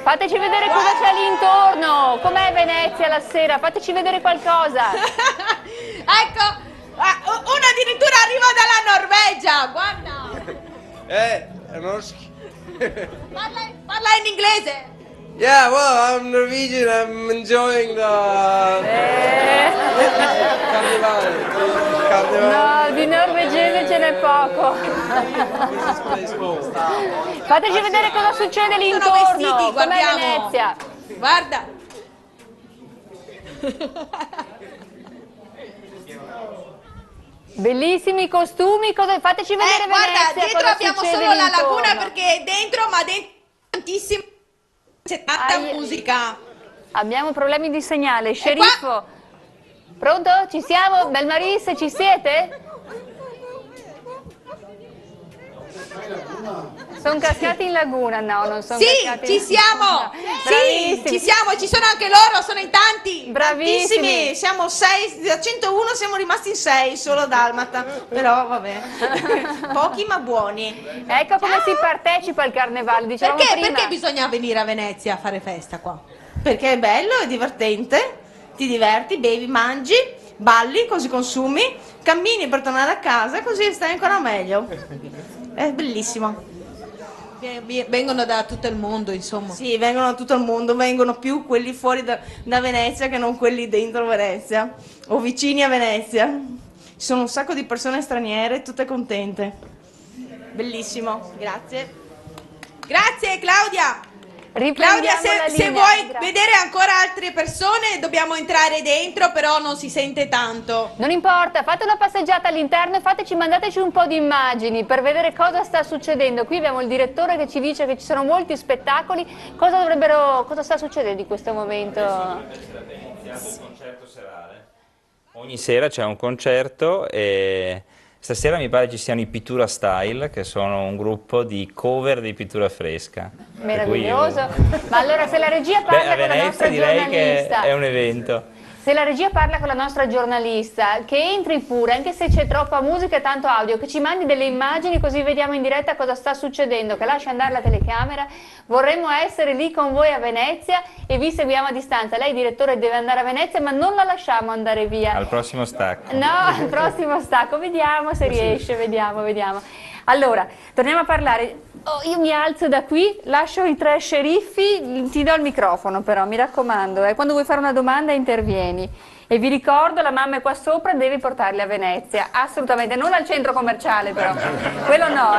Fateci vedere cosa c'è lì intorno, com'è Venezia la sera, fateci vedere qualcosa. Ecco, uno addirittura arriva dalla Norvegia, guarda. Parla in inglese. Yeah, well, I'm Norwegian. I'm enjoying the No, di norvegese ce n'è poco. Fateci vedere cosa succede lì intorno. Sono vestiti, com'è guardiamo. Venezia. Guarda. Bellissimi costumi, fateci vedere guarda, Venezia. dietro abbiamo solo la laguna perché è dentro, ma dentro tantissimo. C'è tanta musica. Abbiamo problemi di segnale. Sceriffo, pronto? Ci siamo? Bel Maris, ci siete? Sono cascati in laguna? No, non sono cascati. Ci siamo! Bravissimi. Sì, ci siamo, ci sono anche loro, sono in tanti. Bravissimi. Tantissimi, siamo 6, da 101 siamo rimasti in 6, solo dalmata, però vabbè, pochi ma buoni. Ecco come si partecipa al carnevale, dicevamo prima. Perché bisogna venire a Venezia a fare festa qua? Perché è bello, è divertente, ti diverti, bevi, mangi, balli, così consumi, cammini per tornare a casa, così stai ancora meglio. È bellissimo. Vengono da tutto il mondo, insomma. Sì, vengono da tutto il mondo, vengono più quelli fuori da Venezia che non quelli dentro Venezia o vicini a Venezia. Ci sono un sacco di persone straniere, tutte contente. Bellissimo, grazie. Grazie Claudia. Riprendiamo Claudia, se vuoi vedere ancora altre persone dobbiamo entrare dentro, però non si sente tanto. Non importa, fate una passeggiata all'interno e mandateci un po' di immagini per vedere cosa sta succedendo. Qui abbiamo il direttore che ci dice che ci sono molti spettacoli. Cosa sta succedendo in questo momento? Concerto serale. Ogni sera c'è un concerto e stasera mi pare ci siano i Pittura Style, che sono un gruppo di cover di pittura fresca. Meraviglioso. Ma allora se la regia parla con la nostra direi che giornalista, è un evento. se la regia parla con la nostra giornalista, che entri pure, anche se c'è troppa musica e tanto audio, che ci mandi delle immagini così vediamo in diretta cosa sta succedendo, che lasci andare la telecamera, vorremmo essere lì con voi a Venezia e vi seguiamo a distanza. Lei, direttore, deve andare a Venezia, ma non la lasciamo andare via. Al prossimo stacco. No, al prossimo stacco, vediamo se riesce, vediamo. Allora, torniamo a parlare. Io mi alzo da qui, lascio i 3 sceriffi, ti do il microfono però, mi raccomando, quando vuoi fare una domanda intervieni. E vi ricordo, la mamma è qua sopra, devi portarli a Venezia, assolutamente, non al centro commerciale però, quello no,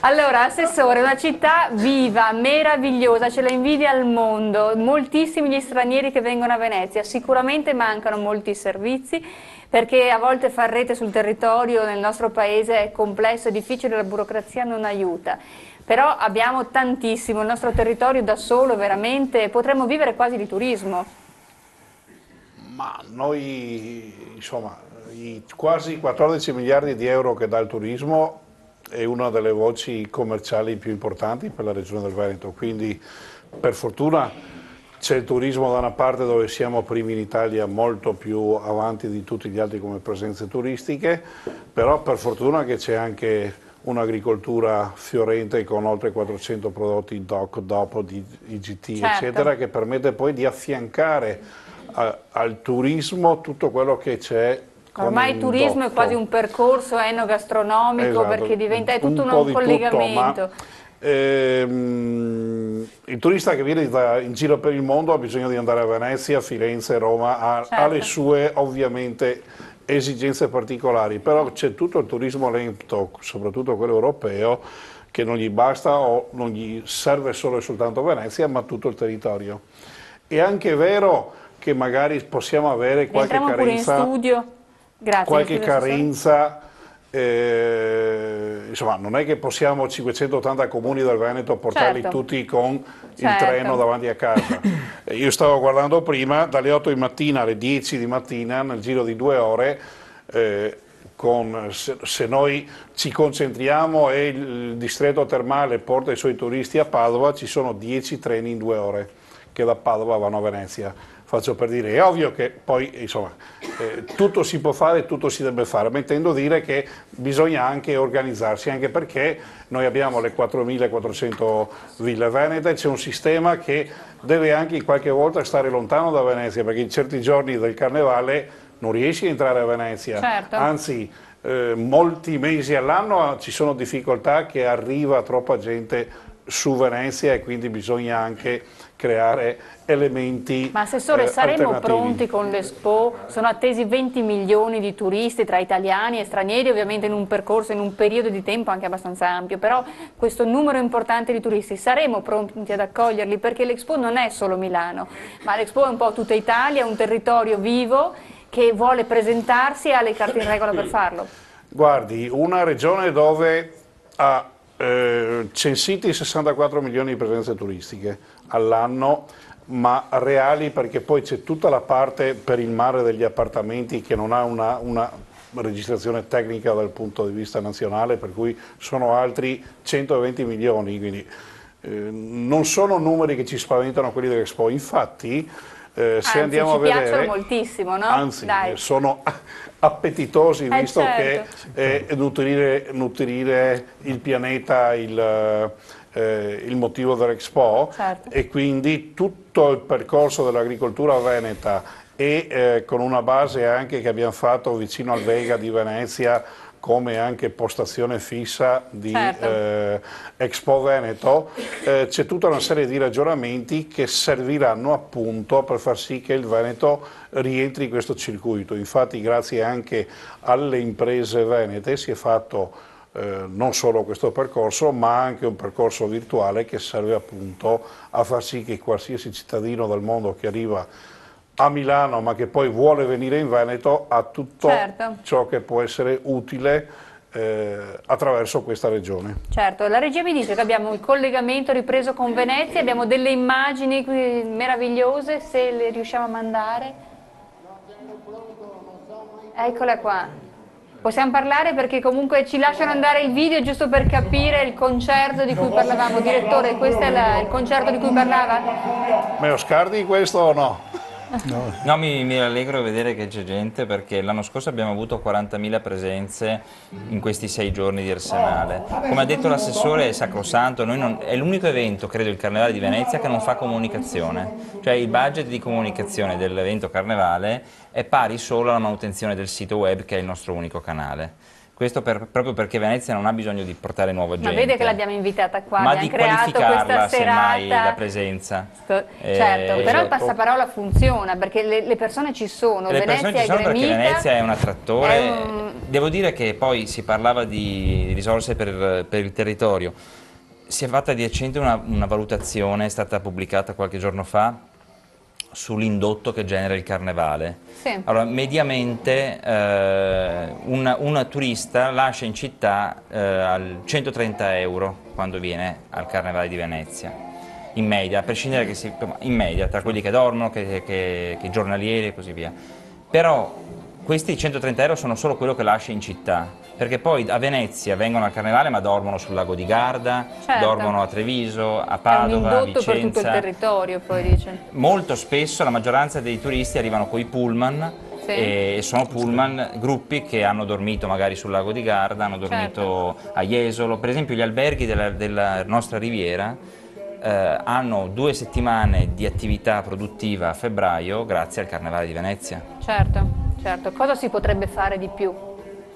Allora, Assessore, una città viva, meravigliosa, ce la invidia al mondo, moltissimi gli stranieri che vengono a Venezia, sicuramente mancano molti servizi, perché a volte far rete sul territorio nel nostro paese è complesso, è difficile, la burocrazia non aiuta. Però abbiamo tantissimo, il nostro territorio da solo veramente, potremmo vivere quasi di turismo. Ma noi, insomma, i quasi 14 miliardi di euro che dà il turismo è una delle voci commerciali più importanti per la regione del Veneto, quindi per fortuna c'è il turismo da una parte dove siamo primi in Italia, molto più avanti di tutti gli altri come presenze turistiche, però per fortuna che c'è anche un'agricoltura fiorente con oltre 400 prodotti DOC, DOPO, IGT, eccetera, che permette poi di affiancare al turismo tutto quello che c'è Ormai il turismo è quasi un percorso enogastronomico, esatto, perché diventa è tutto un un collegamento. Tutto, il turista che viene in giro per il mondo ha bisogno di andare a Venezia, Firenze, Roma, ha le sue ovviamente esigenze particolari, però c'è tutto il turismo lento, soprattutto quello europeo, che non gli basta o non gli serve solo e soltanto Venezia, ma tutto il territorio. È anche vero che magari possiamo avere qualche Entriamo pure in carenza, studio. Grazie, qualche carenza, insomma non è che possiamo 580 comuni del Veneto portarli tutti con il treno davanti a casa. Io stavo guardando prima, dalle 8 di mattina alle 10 di mattina, nel giro di 2 ore, se noi ci concentriamo e il distretto termale porta i suoi turisti a Padova, ci sono 10 treni in 2 ore che da Padova vanno a Venezia. Faccio per dire, è ovvio che poi insomma, tutto si può fare, tutto si deve fare, ma intendo dire che bisogna anche organizzarsi, anche perché noi abbiamo le 4.400 ville venete, c'è un sistema che deve anche qualche volta stare lontano da Venezia, perché in certi giorni del carnevale non riesci a entrare a Venezia, anzi molti mesi all'anno ci sono difficoltà che arriva troppa gente su Venezia e quindi bisogna anche creare elementi Ma Assessore, saremo alternativi. pronti con l'Expo? Sono attesi 20 milioni di turisti tra italiani e stranieri, ovviamente in un percorso, in un periodo di tempo anche abbastanza ampio, però questo numero importante di turisti, saremo pronti ad accoglierli? Perché l'Expo non è solo Milano, ma l'Expo è un po' tutta Italia, è un territorio vivo che vuole presentarsi e ha le carte in regola per farlo. Guardi, una regione dove ha censiti 64 milioni di presenze turistiche all'anno, ma reali, perché poi c'è tutta la parte per il mare degli appartamenti che non ha una registrazione tecnica dal punto di vista nazionale, per cui sono altri 120 milioni, quindi non sono numeri che ci spaventano quelli dell'Expo, infatti se andiamo a vedere, piacciono moltissimo, no? Anzi, sono appetitosi, visto che nutrire il pianeta, il motivo dell'Expo, e quindi tutto il percorso dell'agricoltura veneta e con una base anche che abbiamo fatto vicino al Vega di Venezia, come anche postazione fissa di Expo Veneto, c'è tutta una serie di ragionamenti che serviranno appunto per far sì che il Veneto rientri in questo circuito. Infatti grazie anche alle imprese venete si è fatto non solo questo percorso, ma anche un percorso virtuale che serve appunto a far sì che qualsiasi cittadino del mondo che arriva a Milano ma che poi vuole venire in Veneto ha tutto ciò che può essere utile attraverso questa regione. Certo, la regia mi dice che abbiamo il collegamento ripreso con Venezia, abbiamo delle immagini meravigliose, se le riusciamo a mandare. Eccola qua. Possiamo parlare perché comunque ci lasciano andare il video giusto per capire il concerto di cui parlavamo. Direttore, questo è il concerto di cui parlava? Me lo scardi questo o no? No, mi allegro vedere che c'è gente, perché l'anno scorso abbiamo avuto 40.000 presenze in questi 6 giorni di Arsenale. Come ha detto l'assessore, è sacrosanto, è l'unico evento, credo, il Carnevale di Venezia, che non fa comunicazione. Cioè il budget di comunicazione dell'evento Carnevale è pari solo alla manutenzione del sito web, che è il nostro unico canale. Questo proprio perché Venezia non ha bisogno di portare nuova gente. Ma vede che l'abbiamo invitata qua, ma abbiamo creato questa semmai serata. la presenza. Certo, però il passaparola funziona, perché le persone ci sono, le Venezia persone ci sono è perché gremita. Venezia è un attrattore. Devo dire che poi si parlava di risorse per il territorio. Si è fatta di recente una valutazione, è stata pubblicata qualche giorno fa, sull'indotto che genera il Carnevale. Sì. Allora, mediamente una turista lascia in città 130 euro quando viene al Carnevale di Venezia, in media, a prescindere in media, tra quelli che dormono, che giornalieri e così via. Però questi 130 euro sono solo quello che lascia in città, perché poi a Venezia vengono al Carnevale ma dormono sul lago di Garda, dormono a Treviso, a Padova, è un indotto Vicenza. per tutto il territorio, poi dice. Molto spesso la maggioranza dei turisti arrivano coi pullman, e sono pullman, gruppi che hanno dormito magari sul lago di Garda, hanno dormito a Jesolo. Per esempio gli alberghi della nostra riviera hanno 2 settimane di attività produttiva a febbraio grazie al Carnevale di Venezia. Certo. Certo, cosa si potrebbe fare di più?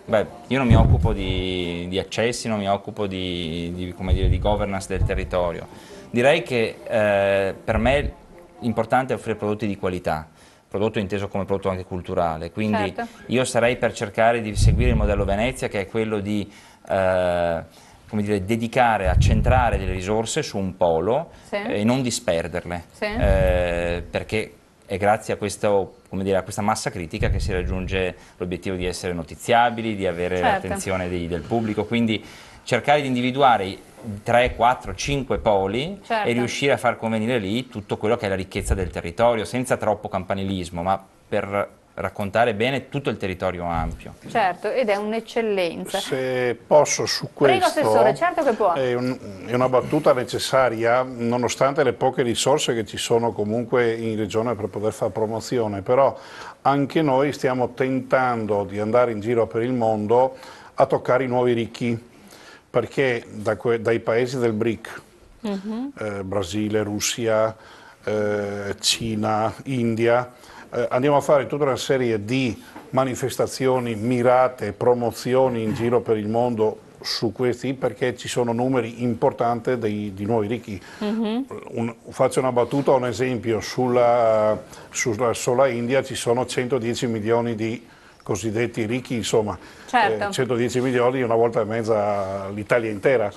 Beh, io non mi occupo di accessi, non mi occupo come dire, di governance del territorio. Direi che per me l'importante è offrire prodotti di qualità, prodotto inteso come prodotto anche culturale, quindi io sarei per cercare di seguire il modello Venezia, che è quello di come dire, dedicare, accentrare delle risorse su un polo e non disperderle, perché è grazie a questo, come dire, a questa massa critica che si raggiunge l'obiettivo di essere notiziabili, di avere l'attenzione del pubblico, quindi cercare di individuare 3, 4, 5 poli e riuscire a far convenire lì tutto quello che è la ricchezza del territorio, senza troppo campanilismo, ma per raccontare bene tutto il territorio ampio. Certo, ed è un'eccellenza. Se posso su questo, prego Assessore, certo che può. È una battuta necessaria, nonostante le poche risorse che ci sono comunque in regione per poter fare promozione, però anche noi stiamo tentando di andare in giro per il mondo a toccare i nuovi ricchi, perché dai paesi del BRIC, Brasile, Russia, Cina, India, andiamo a fare tutta una serie di manifestazioni mirate, promozioni in giro per il mondo su questi, perché ci sono numeri importanti di nuovi ricchi. Faccio una battuta, un esempio, sulla sola India ci sono 110 milioni di cosiddetti ricchi, insomma, 110 milioni, una volta e mezza l'Italia intera.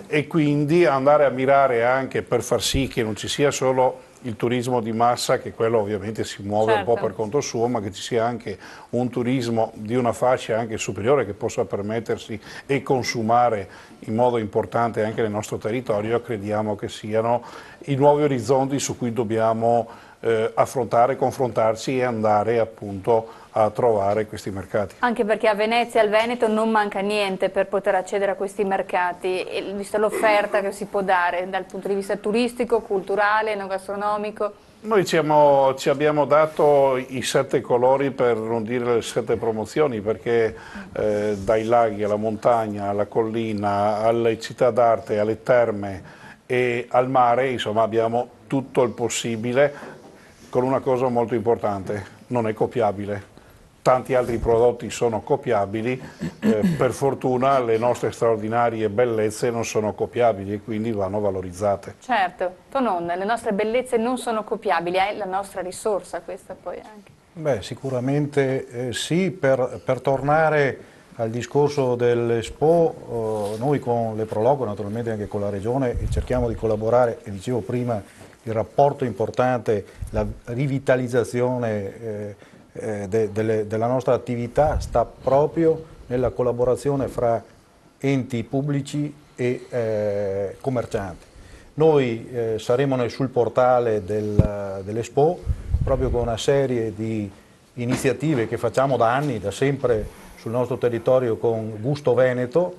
E quindi andare a mirare anche per far sì che non ci sia solo il turismo di massa, che quello ovviamente si muove un po' per conto suo, ma che ci sia anche un turismo di una fascia anche superiore che possa permettersi e consumare in modo importante anche nel nostro territorio. Crediamo che siano i nuovi orizzonti su cui dobbiamo affrontare, confrontarci e andare appunto a trovare questi mercati. Anche perché a Venezia e al Veneto non manca niente per poter accedere a questi mercati, vista l'offerta che si può dare dal punto di vista turistico, culturale, enogastronomico. Noi ci abbiamo dato i 7 colori, per non dire le 7 promozioni, perché dai laghi alla montagna, alla collina, alle città d'arte, alle terme e al mare, insomma abbiamo tutto il possibile, con una cosa molto importante: non è copiabile. Tanti altri prodotti sono copiabili, per fortuna le nostre straordinarie bellezze non sono copiabili e quindi vanno valorizzate. Certo, Tonon, le nostre bellezze non sono copiabili, è la nostra risorsa questa poi anche. Beh, sicuramente sì, per tornare al discorso dell'Expo, noi con le Proloco, naturalmente anche con la Regione, cerchiamo di collaborare, e dicevo prima, il rapporto importante, la rivitalizzazione della nostra attività sta proprio nella collaborazione fra enti pubblici e commercianti. Noi saremo sul portale dell'Expo proprio con una serie di iniziative che facciamo da anni, da sempre sul nostro territorio con Gusto Veneto,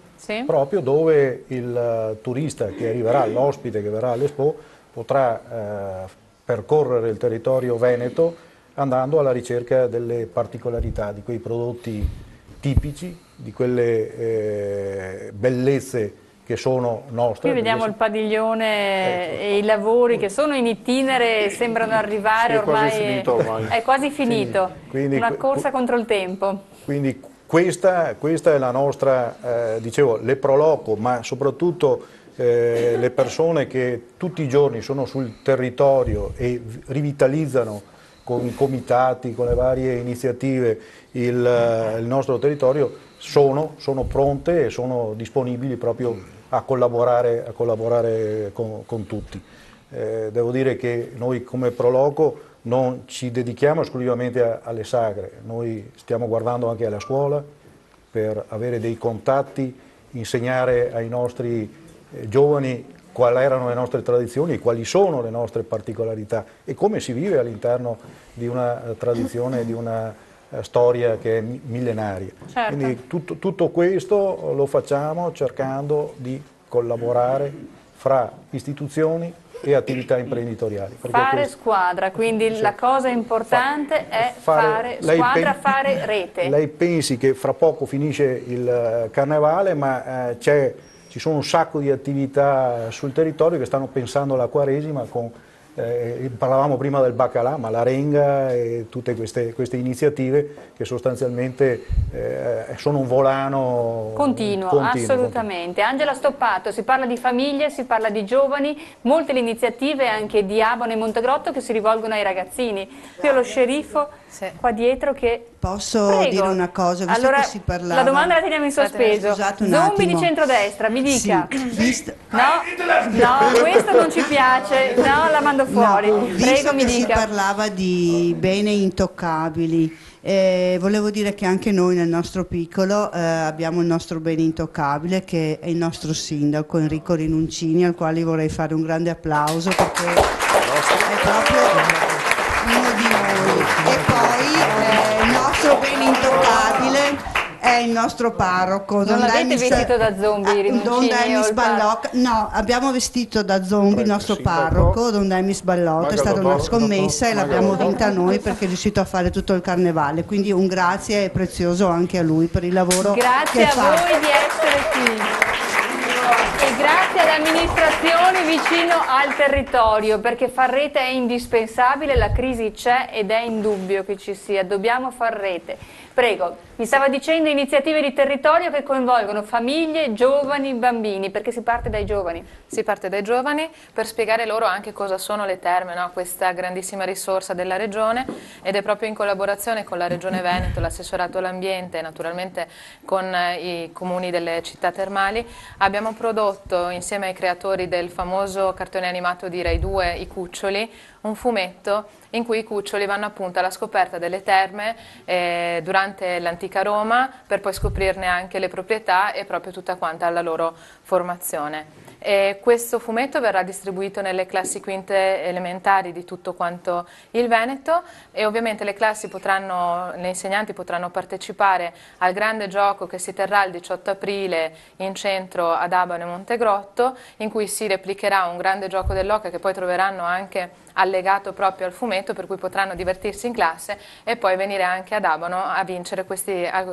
proprio dove il turista che arriverà, l'ospite che verrà all'Expo, potrà percorrere il territorio veneto andando alla ricerca delle particolarità, di quei prodotti tipici, di quelle bellezze che sono nostre. Qui vediamo il padiglione e i lavori che sono in itinere, sembrano arrivare, ormai è quasi finito. Quindi, una corsa contro il tempo. Quindi questa è la nostra, dicevo, le Proloco, ma soprattutto le persone che tutti i giorni sono sul territorio e rivitalizzano con i comitati, con le varie iniziative il nostro territorio, sono pronte e sono disponibili proprio a collaborare con tutti. Devo dire che noi come Proloco non ci dedichiamo esclusivamente alle sagre, noi stiamo guardando anche alla scuola per avere dei contatti, insegnare ai nostri giovani quali erano le nostre tradizioni, quali sono le nostre particolarità e come si vive all'interno di una tradizione, di una storia che è millenaria. Certo. Quindi tutto questo lo facciamo cercando di collaborare fra istituzioni e attività imprenditoriali. Fare squadra, quindi la cosa importante è fare squadra, fare rete. Lei pensi che fra poco finisce il carnevale, ma ci sono un sacco di attività sul territorio che stanno pensando alla Quaresima con parlavamo prima del baccalà, ma l'arenga e tutte queste iniziative che sostanzialmente sono un volano continuo, assolutamente. Angela Stoppato, si parla di famiglie, si parla di giovani, molte le iniziative anche di Abano e Montegrotto che si rivolgono ai ragazzini. Qui ho lo sceriffo qua dietro che... Posso dire una cosa? Visto allora, che si parlava... la domanda la teniamo in sospeso. Scusate un Zombie attimo. di centrodestra, mi dica. Sì, No, questo non ci piace, no, la mando fuori. No, Prego, visto mi che si dica. parlava di beni intoccabili, volevo dire che anche noi nel nostro piccolo abbiamo il nostro bene intoccabile, che è il nostro sindaco Enrico Rinuncini, al quale vorrei fare un grande applauso perché è proprio uno di noi. E poi il nostro bene intoccabile è il nostro parroco. Non l'avete vestito da zombie, Rinuncini? Don Denis Ballocca. No, abbiamo vestito da zombie il nostro parroco, Don Denis Ballotto. È stata una scommessa e l'abbiamo vinta noi perché è riuscito a fare tutto il carnevale. Quindi un grazie prezioso anche a lui per il lavoro grazie che fa. Grazie a voi di essere qui. E grazie alle amministrazioni vicino al territorio, perché far rete è indispensabile, la crisi c'è ed è indubbio che ci sia, dobbiamo far rete. Prego, mi stava dicendo iniziative di territorio che coinvolgono famiglie, giovani, bambini, perché si parte dai giovani. Si parte dai giovani per spiegare loro anche cosa sono le terme, no? Questa grandissima risorsa della Regione, ed è proprio in collaborazione con la Regione Veneto, l'assessorato all'ambiente e naturalmente con i comuni delle città termali, abbiamo prodotto insieme ai creatori del famoso cartone animato di Rai 2, I Cuccioli, un fumetto in cui i cuccioli vanno appunto alla scoperta delle terme durante l'antica Roma, per poi scoprirne anche le proprietà e proprio tutta quanta la loro formazione. E questo fumetto verrà distribuito nelle classi quinte elementari di tutto quanto il Veneto, e ovviamente le insegnanti potranno partecipare al grande gioco che si terrà il 18 aprile in centro ad Abano e Montegrotto, in cui si replicherà un grande gioco dell'oca che poi troveranno anche allegato proprio al fumetto, per cui potranno divertirsi in classe e poi venire anche ad Abano a vincere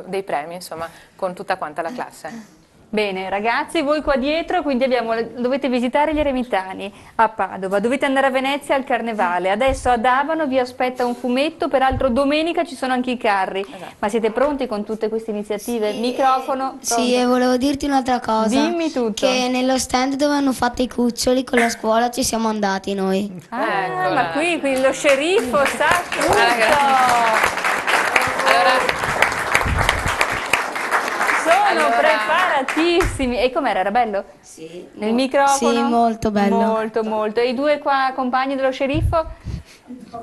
dei premi, insomma, con tutta quanta la classe. Bene ragazzi, voi qua dietro quindi dovete visitare gli Eremitani a Padova, dovete andare a Venezia al Carnevale, adesso ad Abano vi aspetta un fumetto, peraltro domenica ci sono anche i carri. Esatto. Ma siete pronti con tutte queste iniziative? Sì, microfono? Pronto? Sì, e volevo dirti un'altra cosa. Dimmi tutto. Che nello stand dove hanno fatto i cuccioli con la scuola ci siamo andati noi. Ma qui lo sceriffo sa tutto. Sono preparatissimi. E com'era? Era bello? Sì. Nel microfono? Sì, molto bello. Molto, molto. E i due qua compagni dello sceriffo?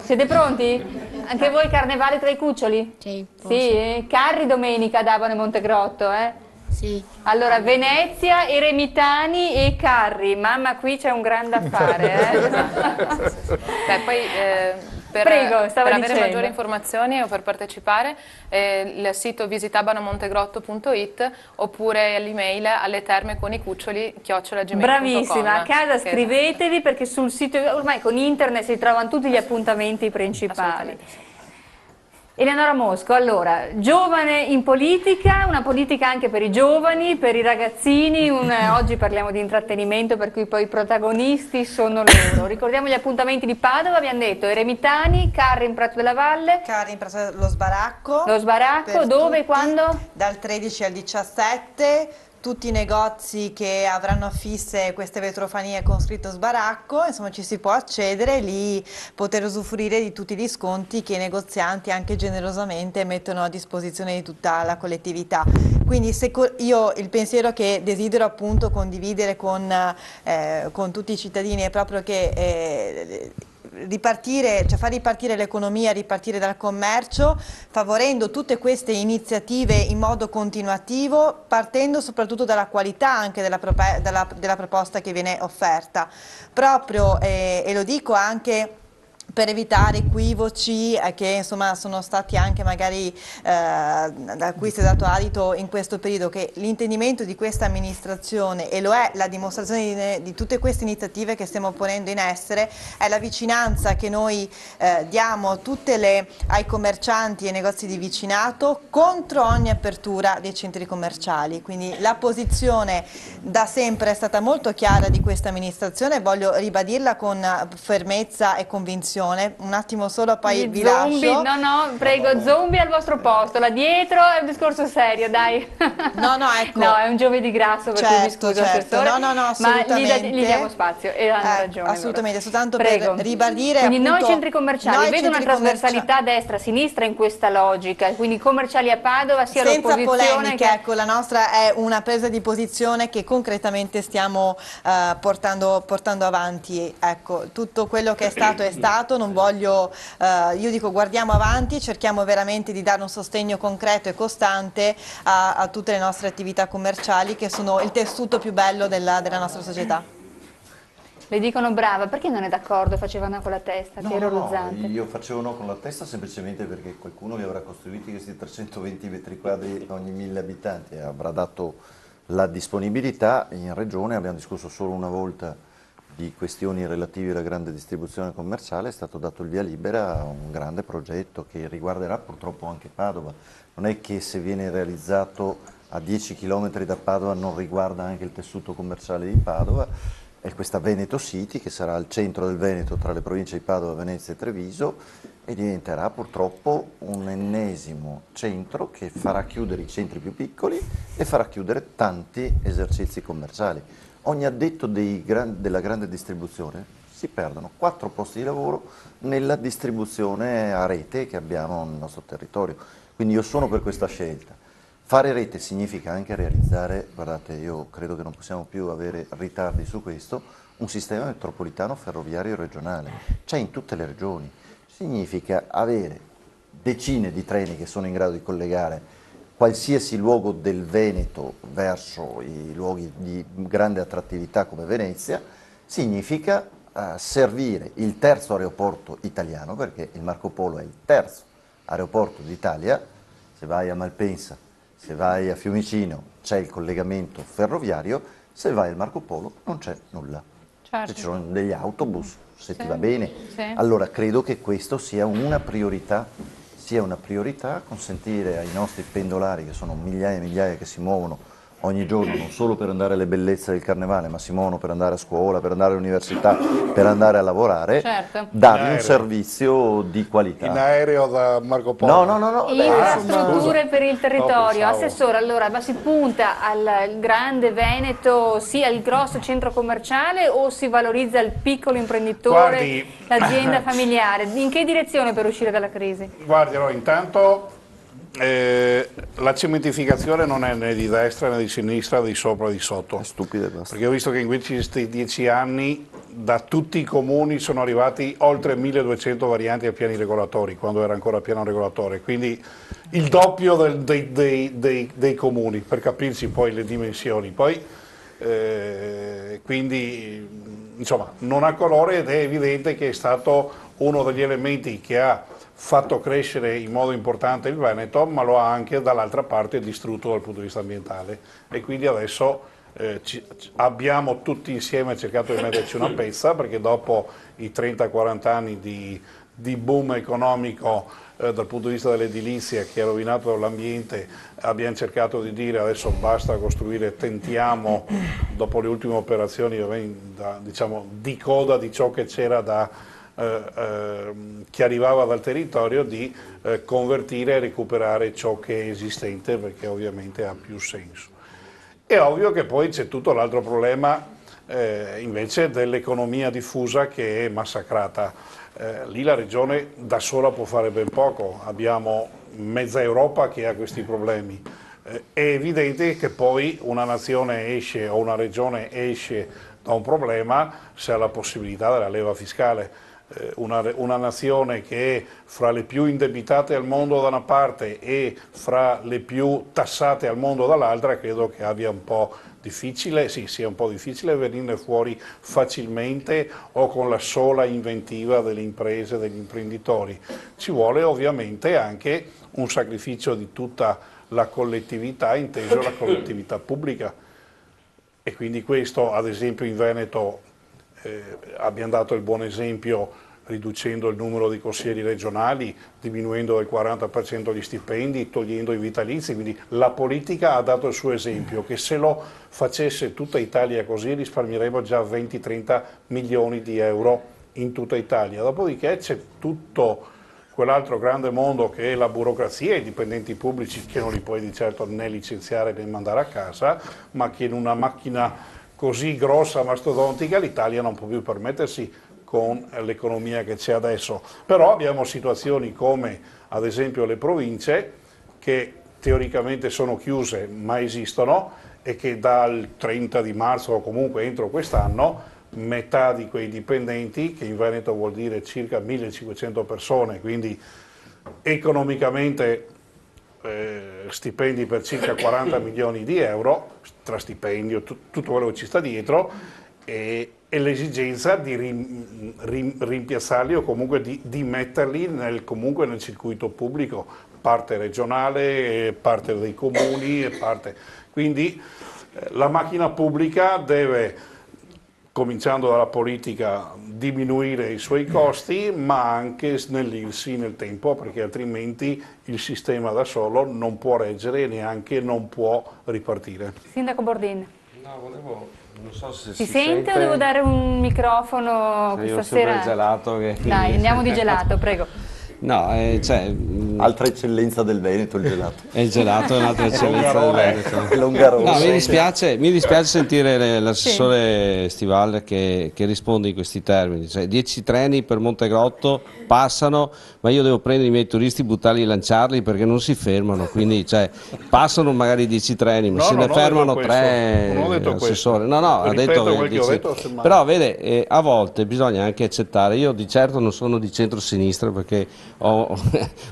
Siete pronti? Anche voi carnevale tra i cuccioli? Sì. Sì? Carri domenica ad Abano e Montegrotto, eh? Sì. Allora, Venezia, Eremitani e carri. Mamma, qui c'è un grande affare, eh? Beh, poi... Per avere maggiori informazioni o per partecipare, il sito visitabanomontegrotto.it oppure l'email alletermeconicuccioli@gmail.com. Bravissima, a casa scrivetevi, perché sul sito ormai con internet si trovano tutti gli appuntamenti principali. Eleonora Mosco, allora, giovane in politica, una politica anche per i giovani, per i ragazzini, oggi parliamo di intrattenimento, per cui poi i protagonisti sono loro. Ricordiamo gli appuntamenti di Padova, abbiamo detto Eremitani, carri in Prato della Valle. Carri in Prato dello Sbaracco. Lo Sbaracco, dove e quando? Dal 13 al 17. Tutti i negozi che avranno affisse queste vetrofanie con scritto Sbaracco, insomma ci si può accedere e lì poter usufruire di tutti gli sconti che i negozianti anche generosamente mettono a disposizione di tutta la collettività. Quindi io il pensiero che desidero appunto condividere con tutti i cittadini è proprio che far ripartire l'economia, ripartire dal commercio, favorendo tutte queste iniziative in modo continuativo, partendo soprattutto dalla qualità anche della proposta che viene offerta. Proprio, e lo dico anche per evitare equivoci che insomma sono stati anche magari da cui si è dato adito in questo periodo, che l'intendimento di questa amministrazione, e lo è la dimostrazione di tutte queste iniziative che stiamo ponendo in essere, è la vicinanza che noi diamo ai commercianti e ai negozi di vicinato contro ogni apertura dei centri commerciali. Quindi la posizione da sempre è stata molto chiara di questa amministrazione, voglio ribadirla con fermezza e convinzione. Un attimo solo, poi vi lascio. No, prego, zombie al vostro posto, là dietro è un discorso serio, dai. No, ecco. No, è un giovedì grasso, per cui mi scuso, assessore, no, assolutamente. Ma gli diamo spazio e hanno ragione. Assolutamente, soltanto prego. Per ribadire. Quindi appunto, noi centri commerciali, vedo una trasversalità destra-sinistra in questa logica, quindi commerciali a Padova sia l'opposizione senza polemiche, ecco, la nostra è una presa di posizione che concretamente stiamo portando avanti. Ecco, tutto quello che è stato, non voglio, io dico guardiamo avanti, cerchiamo veramente di dare un sostegno concreto e costante a tutte le nostre attività commerciali che sono il tessuto più bello della nostra società. Le dicono brava, perché non è d'accordo? Faceva no con la testa, che ero ruzzante. Io facevo no con la testa semplicemente perché qualcuno li avrà costruiti questi 320 metri quadri ogni 1000 abitanti e avrà dato la disponibilità. In regione abbiamo discusso solo una volta di questioni relative alla grande distribuzione commerciale, è stato dato il via libera a un grande progetto che riguarderà purtroppo anche Padova. Non è che se viene realizzato a 10 km da Padova non riguarda anche il tessuto commerciale di Padova. È questa Veneto City che sarà al centro del Veneto tra le province di Padova, Venezia e Treviso e diventerà purtroppo un ennesimo centro che farà chiudere i centri più piccoli e farà chiudere tanti esercizi commerciali. Ogni addetto della grande distribuzione si perdono 4 posti di lavoro nella distribuzione a rete che abbiamo nel nostro territorio. Quindi io sono per questa scelta. Fare rete significa anche realizzare, guardate, io credo che non possiamo più avere ritardi su questo, un sistema metropolitano ferroviario regionale. C'è in tutte le regioni. Significa avere decine di treni che sono in grado di collegare qualsiasi luogo del Veneto verso i luoghi di grande attrattività come Venezia, significa servire il terzo aeroporto italiano, perché il Marco Polo è il terzo aeroporto d'Italia. Se vai a Malpensa, se vai a Fiumicino c'è il collegamento ferroviario, se vai al Marco Polo non c'è nulla. Certo. Ci sono degli autobus, se ti va bene. Sì. Allora credo che questo sia una priorità, consentire ai nostri pendolari, che sono migliaia e migliaia che si muovono ogni giorno, non solo per andare alle bellezze del carnevale, ma si muovono per andare a scuola, per andare all'università, per andare a lavorare, certo, dargli un servizio di qualità. In aereo da Marco Polo? No. Infrastrutture per il territorio. Assessore, allora, ma si punta al grande Veneto, sia il grosso centro commerciale, o si valorizza il piccolo imprenditore, l'azienda familiare? In che direzione per uscire dalla crisi? Guardi, no, intanto la cementificazione non è né di destra né di sinistra, di sopra né di sotto. È stupido e basta. Perché ho visto che in questi 10 anni da tutti i comuni sono arrivati oltre 1200 varianti a piani regolatori, quando era ancora piano regolatore, quindi il doppio dei comuni, per capirci poi le dimensioni. Poi, quindi, insomma, non ha colore ed è evidente che è stato uno degli elementi che ha fatto crescere in modo importante il Veneto, ma lo ha anche dall'altra parte distrutto dal punto di vista ambientale. E quindi adesso abbiamo tutti insieme cercato di metterci una pezza, perché dopo i 30-40 anni di boom economico dal punto di vista dell'edilizia che ha rovinato l'ambiente, abbiamo cercato di dire adesso basta costruire, tentiamo, dopo le ultime operazioni diciamo, di coda di ciò che c'era che arrivava dal territorio, di convertire e recuperare ciò che è esistente, perché ovviamente ha più senso. È ovvio che poi c'è tutto l'altro problema invece dell'economia diffusa, che è massacrata. Lì la regione da sola può fare ben poco, abbiamo mezza Europa che ha questi problemi. È evidente che poi una nazione esce o una regione esce da un problema se ha la possibilità della leva fiscale. Una nazione che è fra le più indebitate al mondo da una parte e fra le più tassate al mondo dall'altra, credo che abbia un po' difficile, sì, sia un po' difficile venirne fuori facilmente o con la sola inventiva delle imprese, degli imprenditori. Ci vuole ovviamente anche un sacrificio di tutta la collettività, inteso la collettività pubblica. E quindi questo, ad esempio, in Veneto abbiamo dato il buon esempio riducendo il numero di consiglieri regionali, diminuendo del 40% gli stipendi, togliendo i vitalizi, quindi la politica ha dato il suo esempio, che se lo facesse tutta Italia così risparmieremo già 20-30 milioni di euro in tutta Italia. Dopodiché c'è tutto quell'altro grande mondo che è la burocrazia, i dipendenti pubblici che non li puoi di certo né licenziare né mandare a casa, ma che in una macchina così grossa, mastodontica, l'Italia non può più permettersi con l'economia che c'è adesso. Però abbiamo situazioni come ad esempio le province che teoricamente sono chiuse ma esistono e che dal 30 di marzo o comunque entro quest'anno metà di quei dipendenti, che in Veneto vuol dire circa 1500 persone, quindi economicamente stipendi per circa 40 milioni di euro, tra stipendio, tutto quello che ci sta dietro, e l'esigenza di rimpiazzarli o comunque di metterli comunque nel circuito pubblico, parte regionale, parte dei comuni e parte. Quindi la macchina pubblica deve, cominciando dalla politica, diminuire i suoi costi, ma anche snellirsi nel tempo, perché altrimenti il sistema da solo non può reggere e neanche non può ripartire. Sindaco Bordin. No, non so se si sente o devo dare un microfono questa sera? Il gelato che... Dai, andiamo di gelato, prego. No, altra eccellenza del Veneto, il gelato. Il gelato è un'altra eccellenza del Veneto. L'Ungarone. No, mi dispiace sentire l'assessore Stival che risponde in questi termini. Cioè, 10 treni per Montegrotto passano, ma io devo prendere i miei turisti, buttarli e lanciarli perché non si fermano. Quindi passano magari 10 treni, ma se ne fermano 3, assessore. No, ha detto che però vede, a volte bisogna anche accettare. Io di certo non sono di centro-sinistra perché ho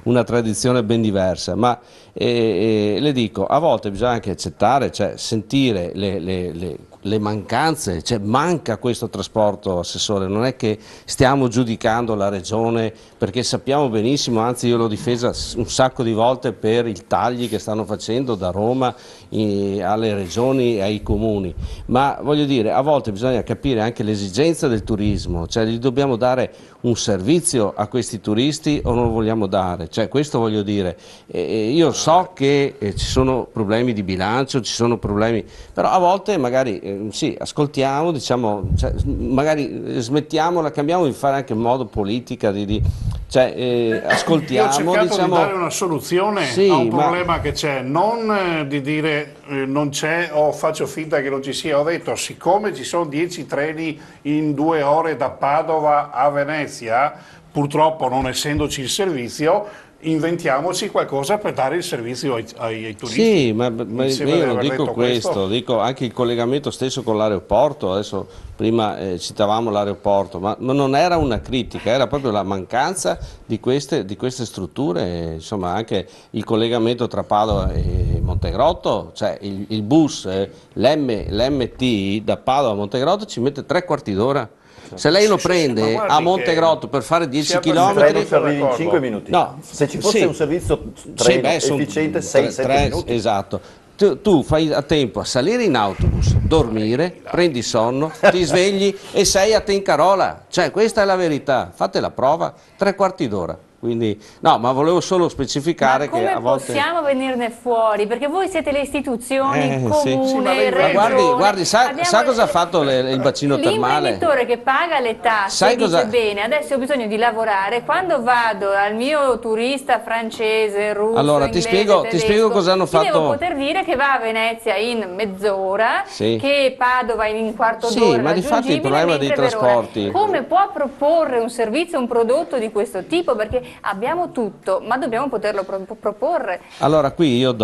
una tradizione ben diversa, ma le dico, a volte bisogna anche accettare, cioè sentire le mancanze, cioè manca questo trasporto, assessore, non è che stiamo giudicando la regione perché sappiamo benissimo, anzi io l'ho difesa un sacco di volte per i tagli che stanno facendo da Roma alle regioni e ai comuni, ma voglio dire, a volte bisogna capire anche l'esigenza del turismo, cioè gli dobbiamo dare un servizio a questi turisti o non lo vogliamo dare, cioè questo voglio dire, io so che ci sono problemi di bilancio, ci sono problemi, però a volte magari sì, ascoltiamo, diciamo, cioè, magari smettiamola, cambiamo di fare anche in modo politica, ascoltiamo. Io ho cercato diciamo, di dare una soluzione a un problema che c'è, non di dire non c'è o faccio finta che non ci sia, ho detto siccome ci sono 10 treni in 2 ore da Padova a Venezia, purtroppo non essendoci il servizio, inventiamoci qualcosa per dare il servizio ai turisti. Sì, ma io non dico questo, dico anche il collegamento stesso con l'aeroporto, adesso prima citavamo l'aeroporto, ma non era una critica, era proprio la mancanza di queste strutture, insomma anche il collegamento tra Padova e Montegrotto, cioè il bus, l'MT da Padova a Montegrotto ci mette 3/4 d'ora. Se lei lo prende a Montegrotto per fare 10 km, arrivi in 5 minuti. No, se ci fosse un servizio treno efficiente 6-7 minuti. Esatto. Tu fai a tempo a salire in autobus, dormire, prendi sonno, ti svegli e sei a Tencarola. Cioè questa è la verità. Fate la prova, 3/4 d'ora. Quindi, no, ma volevo solo specificare che a volte... come possiamo venirne fuori? Perché voi siete le istituzioni, comune, regione... Guardi, sa cosa ha fatto il bacino termale? L'imprenditore che paga le tasse dice bene, adesso ho bisogno di lavorare, quando vado al mio turista francese, russo, allora, inglese, ti spiego cosa hanno fatto... devo poter dire che va a Venezia in mezz'ora, che Padova in un quarto d'ora ma difatti il problema dei trasporti... Come può proporre un servizio, un prodotto di questo tipo? Perché abbiamo tutto, ma dobbiamo poterlo proporre. Allora qui io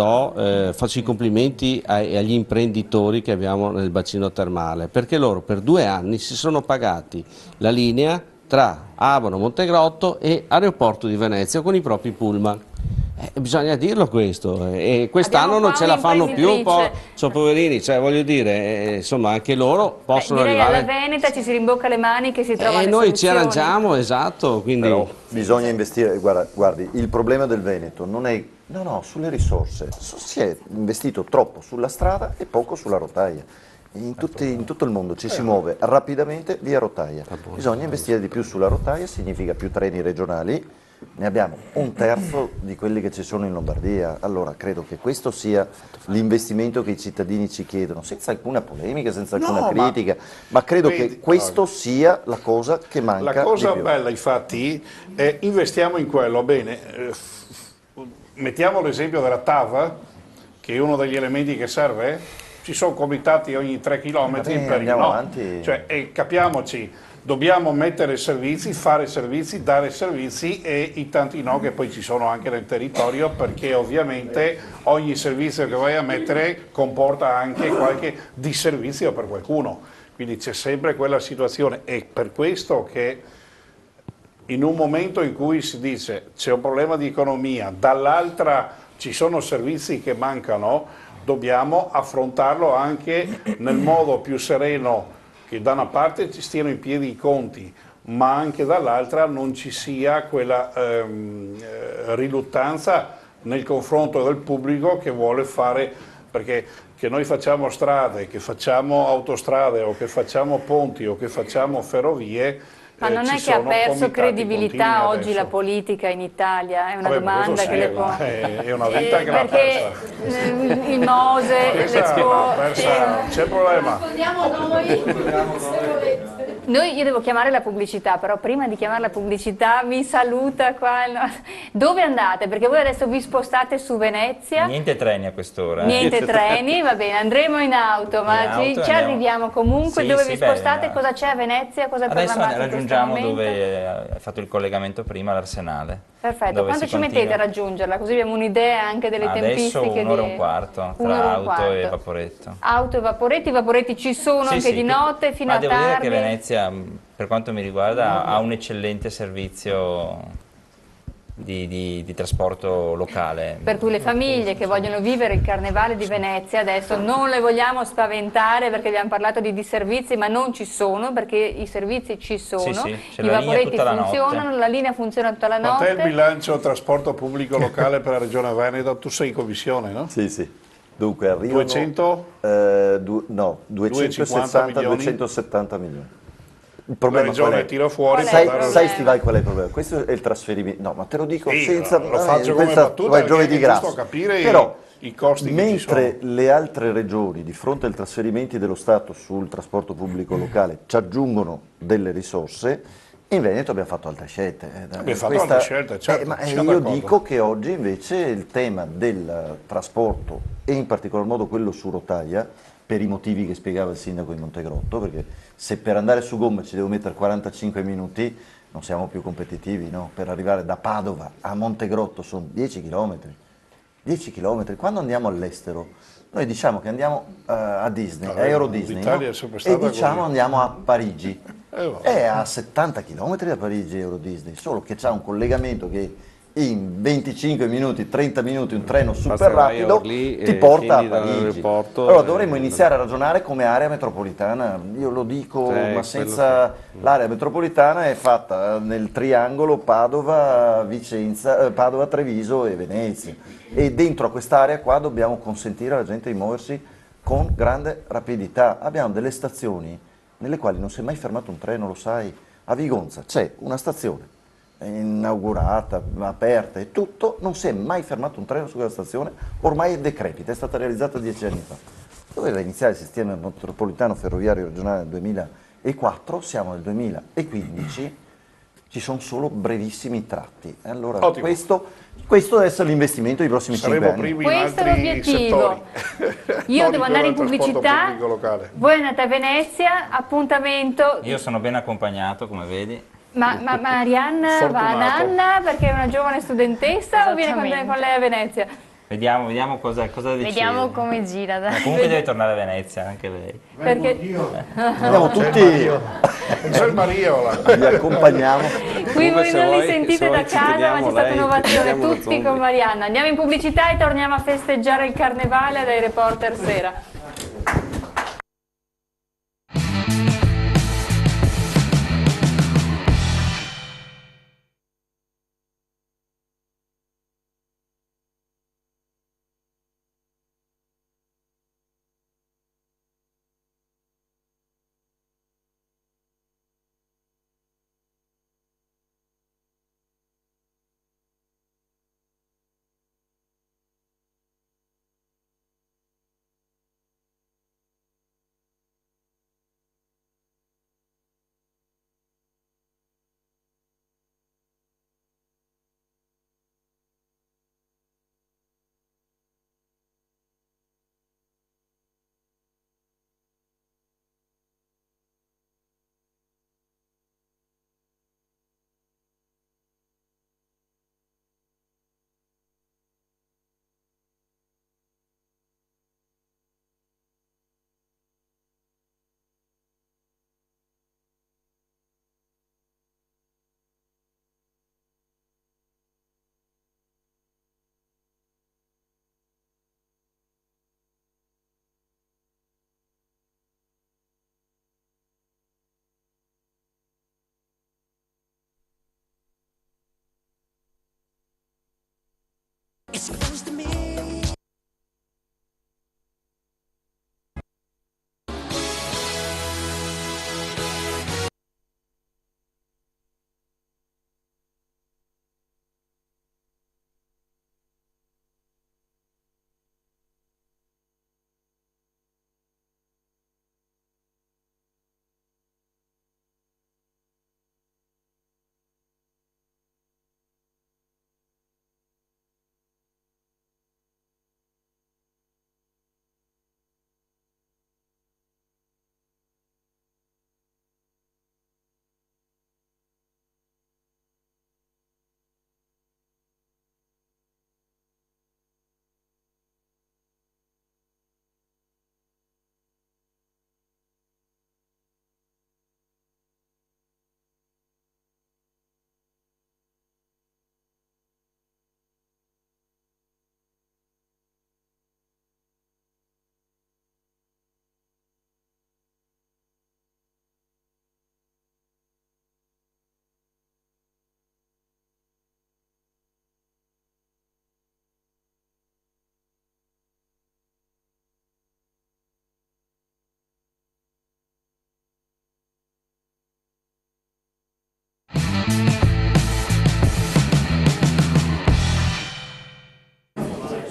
faccio i complimenti agli imprenditori che abbiamo nel bacino termale, perché loro per 2 anni si sono pagati la linea tra Abano, Montegrotto e Aeroporto di Venezia con i propri pullman. Bisogna dirlo questo, e quest'anno non ce la fanno più un po', sono poverini, cioè voglio dire, insomma anche loro possono arrivare. Alla Veneta ci si rimbocca le maniche e si trovano le noi ci soluzioni. arrangiamo, esatto, quindi... Però bisogna investire, guardi, il problema del Veneto non è, sulle risorse, si è investito troppo sulla strada e poco sulla rotaia. In tutto il mondo ci si muove rapidamente via rotaia, bisogna investire di più sulla rotaia, significa più treni regionali. Ne abbiamo un terzo di quelli che ci sono in Lombardia, allora credo che questo sia l'investimento che i cittadini ci chiedono, senza alcuna polemica, senza alcuna critica, ma credo che questo sia la cosa che manca. La cosa di più. bella infatti è investiamo in quello, bene, mettiamo l'esempio della TAV, che è uno degli elementi che serve, ci sono comitati ogni 3 km cioè, capiamoci. Dobbiamo mettere servizi, fare servizi, dare servizi e i tanti no che poi ci sono anche nel territorio, perché ovviamente ogni servizio che vai a mettere comporta anche qualche disservizio per qualcuno, quindi c'è sempre quella situazione. È per questo che in un momento in cui si dice c'è un problema di economia, dall'altra ci sono servizi che mancano, dobbiamo affrontarlo anche nel modo più sereno, che da una parte ci stiano in piedi i conti, ma anche dall'altra non ci sia quella riluttanza nel confronto del pubblico che vuole fare, perché che noi facciamo strade, che facciamo autostrade o che facciamo ponti o che facciamo ferrovie. Ma non è che ha perso credibilità oggi la politica in Italia? È una domanda che le pongo. È una vita che l'ha persa. Il Mose, c'è problema. Io devo chiamare la pubblicità, però prima di chiamare la pubblicità mi saluta qua. Dove andate? Perché voi adesso vi spostate su Venezia. Niente treni a quest'ora. Niente treni, va bene, andremo in auto, ma ci arriviamo comunque. Dove vi spostate? Cosa c'è a Venezia? Cosa adesso raggiungiamo dove hai fatto il collegamento prima, l'Arsenale. Perfetto, quanto ci mettete a raggiungerla? Così abbiamo un'idea anche delle tempistiche. Adesso un'ora e un quarto, tra auto e vaporetto. Auto e vaporetti, i vaporetti ci sono anche di notte fino a tardi. Ma devo dire che Venezia, per quanto mi riguarda, ha un eccellente servizio di trasporto locale. Per cui le famiglie che vogliono vivere il Carnevale di Venezia adesso non le vogliamo spaventare, perché abbiamo parlato di disservizi, ma non ci sono, perché i servizi ci sono, i vaporetti funzionano, la linea funziona tutta la notte. Ma te il bilancio trasporto pubblico locale per la Regione Veneto, tu sei in commissione, no? Sì. Dunque arrivano 270 milioni. Il problema la regione tira fuori. Sai Stivai qual è il problema? Questo è il trasferimento. No, ma te lo dico senza. Lo faccio come battuta, giovedì grasso. Capire però i costi mentre le altre regioni di fronte ai trasferimenti dello Stato sul trasporto pubblico locale ci aggiungono delle risorse, in Veneto abbiamo fatto altre scelte. Abbiamo fatto altre scelte, certo. Ma io dico che oggi invece il tema del trasporto, e in particolar modo quello su rotaia, per i motivi che spiegava il sindaco di Montegrotto, perché se per andare su gomma ci devo mettere 45 minuti non siamo più competitivi, no? Per arrivare da Padova a Montegrotto sono 10 km. 10 km. Quando andiamo all'estero noi diciamo che andiamo a Disney, a Euro Disney, no? E diciamo andiamo a Parigi. È a 70 km da Parigi Euro Disney, solo che c'ha un collegamento che in 25 minuti, 30 minuti un treno super rapido ti porta a Parigi. Allora dovremmo iniziare a ragionare come area metropolitana, io lo dico, ma senza l'area metropolitana è fatta nel triangolo Padova, Vicenza, Padova, Treviso e Venezia, e dentro a quest'area qua dobbiamo consentire alla gente di muoversi con grande rapidità. Abbiamo delle stazioni nelle quali non si è mai fermato un treno, lo sai. A Vigonza c'è una stazione inaugurata, aperta e tutto, non si è mai fermato un treno su quella stazione, ormai è decrepita, è stata realizzata 10 anni fa. Doveva iniziare il sistema metropolitano ferroviario regionale nel 2004, siamo nel 2015, ci sono solo brevissimi tratti. Allora questo deve essere l'investimento dei prossimi 5 anni. Questo è l'obiettivo. Io devo andare in pubblicità, voi andate a Venezia, appuntamento. Io sono ben accompagnato, come vedi. Ma Arianna va a Nanna perché è una giovane studentessa o viene con lei a Venezia? Vediamo cosa decide. Vediamo come gira, dai. Comunque deve tornare a Venezia, anche lei. Perché Andiamo tutti. C'è il Mariola. Vi accompagniamo. qui voi non li sentite da ci casa, ma teniamo c'è stata lei, un'ovazione teniamo lo tutti zombie. con Marianna. Andiamo in pubblicità e torniamo a festeggiare il carnevale dai Reporter Sera.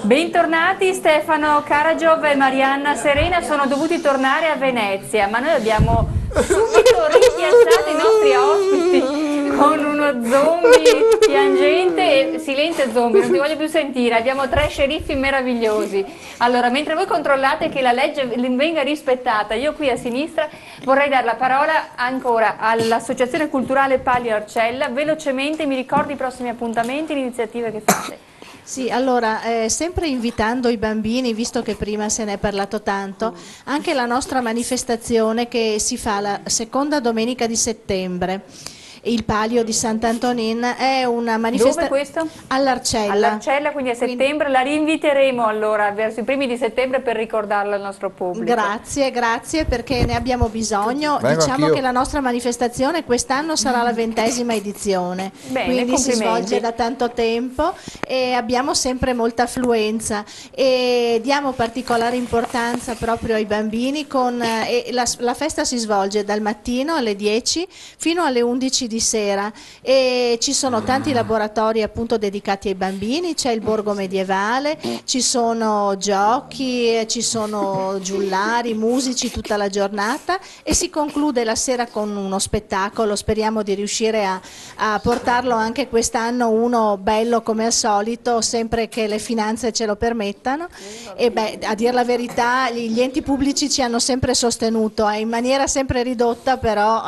Bentornati, Stefano Karagiov e Marianna Serena sono dovuti tornare a Venezia, ma noi abbiamo subito ripiazzato i nostri ospiti con uno zombie piangente e silenzio zombie, non ti voglio più sentire, abbiamo 3 sceriffi meravigliosi. Allora, mentre voi controllate che la legge venga rispettata, io qui a sinistra vorrei dare la parola ancora all'Associazione Culturale Palio Arcella. Velocemente mi ricordi i prossimi appuntamenti, le iniziative che fate? Sì, allora, sempre invitando i bambini, visto che prima se ne è parlato tanto, anche la nostra manifestazione che si fa la seconda domenica di settembre. Il Palio di Sant'Antonin è una manifestazione. Dove questo? All'Arcella. All'Arcella, quindi a settembre. La rinviteremo allora verso i primi di settembre per ricordarlo al nostro pubblico. Grazie perché ne abbiamo bisogno. Diciamo anch'io. che la nostra manifestazione quest'anno sarà la 20ª edizione. Bene, quindi si complimenti. svolge da tanto tempo e abbiamo sempre molta affluenza e diamo particolare importanza proprio ai bambini la festa si svolge dal mattino alle 10 fino alle 11 di sera e ci sono tanti laboratori appunto dedicati ai bambini, c'è il borgo medievale, ci sono giochi, ci sono giullari, musici tutta la giornata e si conclude la sera con uno spettacolo. Speriamo di riuscire a portarlo anche quest'anno, uno bello come al solito, sempre che le finanze ce lo permettano. E beh, a dir la verità gli enti pubblici ci hanno sempre sostenuto in maniera sempre ridotta, però